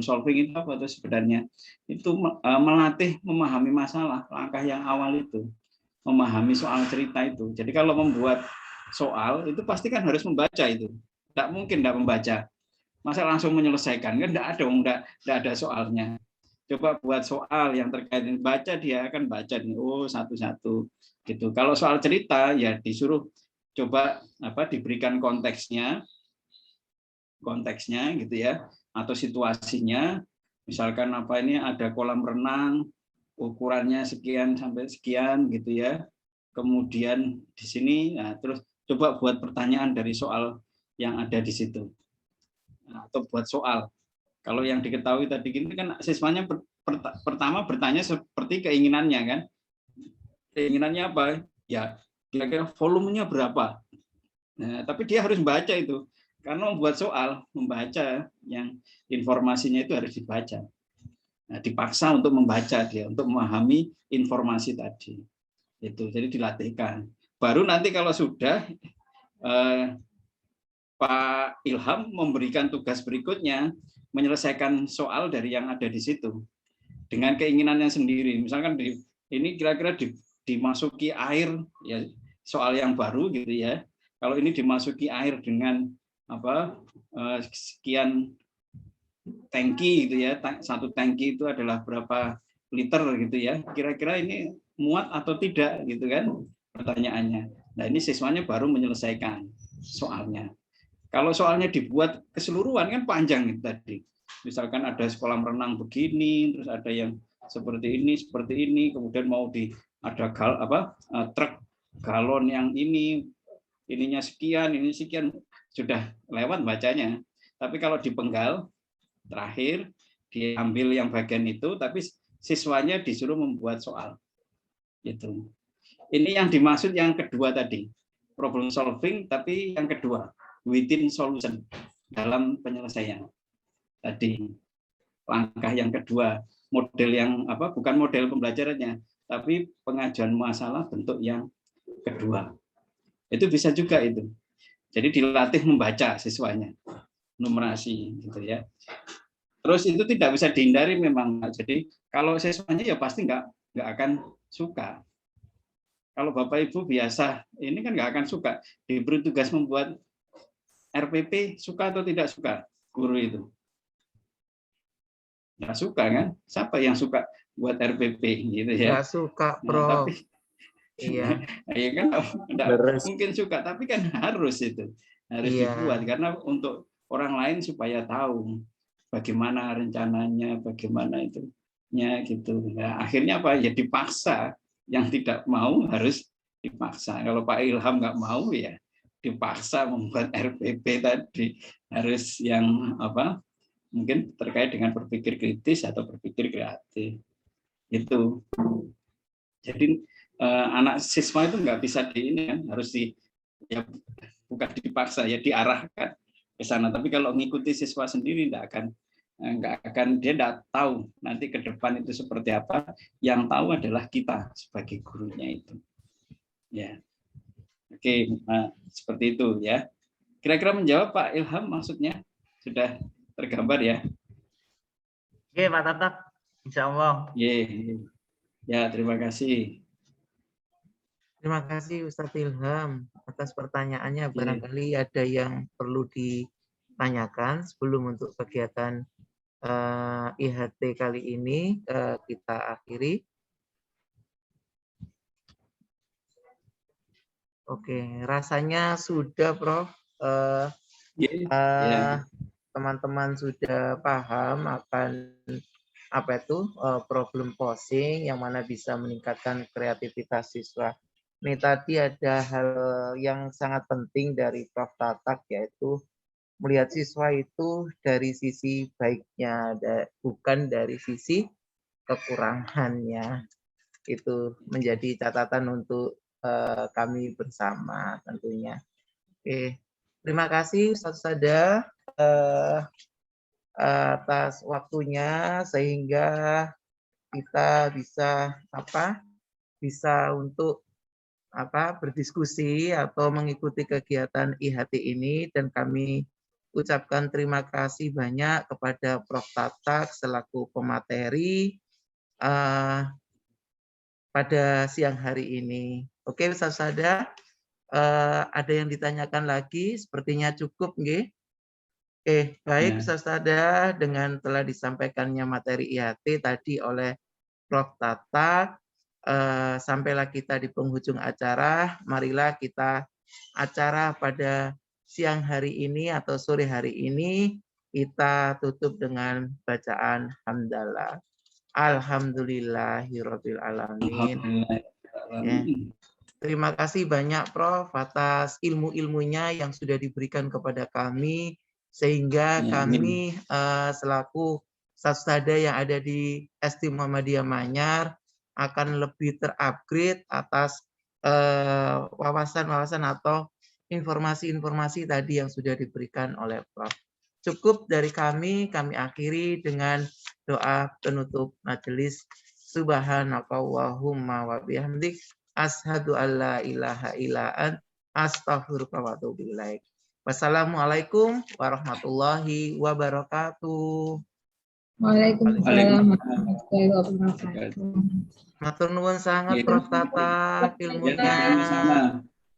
solving itu apa itu sebenarnya? Itu melatih memahami masalah, langkah yang awal itu memahami soal cerita itu. Jadi kalau membuat soal itu pasti kan harus membaca itu. Tidak mungkin tidak membaca. Masa langsung menyelesaikan kan tidak ada soalnya. Coba buat soal yang terkait dengan baca, dia akan baca nih, oh satu-satu gitu. Kalau soal cerita ya disuruh coba diberikan konteksnya gitu ya, atau situasinya. Misalkan ini ada kolam renang, ukurannya sekian sampai sekian gitu ya. Kemudian di sini, nah, terus coba buat pertanyaan dari soal yang ada di situ. Atau buat soal. Kalau yang diketahui tadi gini kan siswanya pertama bertanya seperti keinginannya kan. Keinginannya apa? Ya kira-kira volumenya berapa. Nah, tapi dia harus membaca itu. Karena membuat soal, membaca yang informasinya itu harus dibaca. Nah, dipaksa untuk membaca dia, untuk memahami informasi tadi. Itu jadi dilatihkan. Baru nanti kalau sudah Pak Ilham memberikan tugas berikutnya menyelesaikan soal dari yang ada di situ dengan keinginannya sendiri. Misalkan ini kira-kira dimasuki air ya, soal yang baru gitu ya. Kalau ini dimasuki air dengan sekian tangki gitu ya, satu tangki itu adalah berapa liter gitu ya. Kira-kira ini muat atau tidak gitu kan pertanyaannya. Nah, ini siswanya baru menyelesaikan soalnya. Kalau soalnya dibuat keseluruhan kan panjang itu tadi. Misalkan ada kolam renang begini, terus ada yang seperti ini, kemudian mau ada truk galon yang ininya sekian, ini sekian, sudah lewat bacanya. Tapi kalau dipenggal terakhir diambil yang bagian itu, tapi siswanya disuruh membuat soal. Gitu. Ini yang dimaksud yang kedua tadi, problem solving, tapi yang kedua within solution, dalam penyelesaian tadi. Langkah yang kedua, model yang bukan model pembelajarannya, tapi pengajuan masalah bentuk yang kedua. Itu bisa juga itu. Jadi dilatih membaca siswanya, numerasi gitu ya. Terus itu tidak bisa dihindari memang. Jadi kalau siswanya ya pasti nggak akan suka. Kalau Bapak Ibu biasa, ini kan nggak akan suka. Diberi tugas membuat RPP, suka atau tidak suka guru itu? Nggak suka kan? Siapa yang suka buat RPP gitu ya? Nggak suka, Prof. Nah, tapi iya. Ya kan mungkin suka, tapi kan harus dibuat karena untuk orang lain supaya tahu bagaimana rencananya, bagaimana itunya gitu. Nah, akhirnya apa? Ya dipaksa. Yang tidak mau harus dipaksa. Kalau Pak Ilham nggak mau ya dipaksa membuat RPP tadi, harus yang mungkin terkait dengan berpikir kritis atau berpikir kreatif itu. Jadi anak siswa itu nggak bisa harus bukan dipaksa ya, diarahkan ke sana. Tapi kalau mengikuti siswa sendiri nggak akan dia tidak tahu nanti ke depan itu seperti apa. Yang tahu adalah kita sebagai gurunya itu. Ya. Oke, seperti itu ya. Kira-kira menjawab Pak Ilham maksudnya sudah tergambar ya? Oke, Pak Tatak. Insya Allah. Ya, terima kasih. Terima kasih Ustadz Ilham atas pertanyaannya. Barangkali ada yang perlu ditanyakan sebelum untuk kegiatan IHT kali ini kita akhiri. Oke, rasanya sudah, Prof. Teman-teman sudah paham akan apa itu problem posing yang mana bisa meningkatkan kreativitas siswa. Ini tadi ada hal yang sangat penting dari Prof. Tatak, yaitu melihat siswa itu dari sisi baiknya, bukan dari sisi kekurangannya. Itu menjadi catatan untuk kami bersama tentunya. Oke, terima kasih Ustaz Sada atas waktunya sehingga kita bisa untuk berdiskusi atau mengikuti kegiatan IHT ini, dan kami ucapkan terima kasih banyak kepada Prof. Tatak selaku pemateri pada siang hari ini. Oke, Ustaz Sada, ada yang ditanyakan lagi? Sepertinya cukup, nggih. Oke, baik Ustaz Sada, dengan telah disampaikannya materi IHT tadi oleh Prof. Tatak, sampailah kita di penghujung acara. Marilah kita acara pada siang hari ini atau sore hari ini kita tutup dengan bacaan hamdalah. Alhamdulillahirabbil alamin. Terima kasih banyak Prof atas ilmu-ilmunya yang sudah diberikan kepada kami, sehingga kami selaku Sastada yang ada di SD Muhammadiyah Manyar akan lebih terupgrade atas wawasan-wawasan atau informasi-informasi tadi yang sudah diberikan oleh Prof. Cukup dari kami akhiri dengan doa penutup majelis. Subhanakallahumma wa bihamdik asyhadu alla ilaha illa ant astaghfiruka wa atubu ilaik. Wassalamualaikum warahmatullahi wabarakatuh. Waalaikumsalam warahmatullahi wabarakatuh. Matur nuwun sangat Prof. Tatak ilmunya.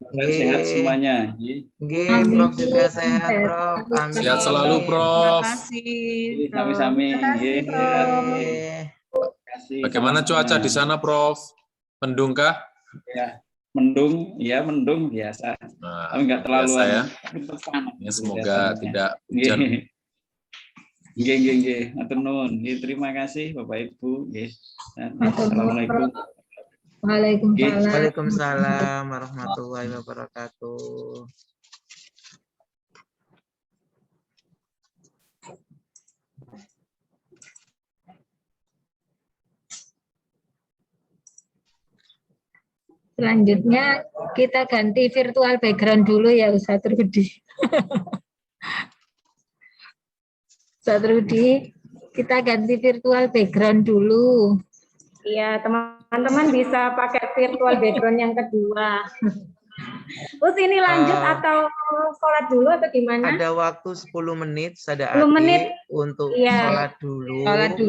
Sehat semuanya. Nggih, Prof juga sehat, Prof. Amin. Sehat selalu, Prof. Terima kasih. Sami-sami. Bagaimana cuaca di sana, Prof? Mendung kah? Ya, mendung biasa. Nah, tapi nggak terlalu ya. Ya, semoga tidak hujan. Nggih. Matur nuwun. Terima kasih Bapak Ibu. Assalamualaikum. Waalaikumsalam warahmatullahi wabarakatuh. Selanjutnya kita ganti virtual background dulu ya Ustadz Rudi. Ustadz Rudi, kita ganti virtual background dulu. Iya, teman-teman bisa pakai virtual background yang kedua. Terus ini lanjut atau sholat dulu atau gimana? Ada waktu 10 menit, Sada 10 menit untuk iya. sholat dulu. Sholat dulu.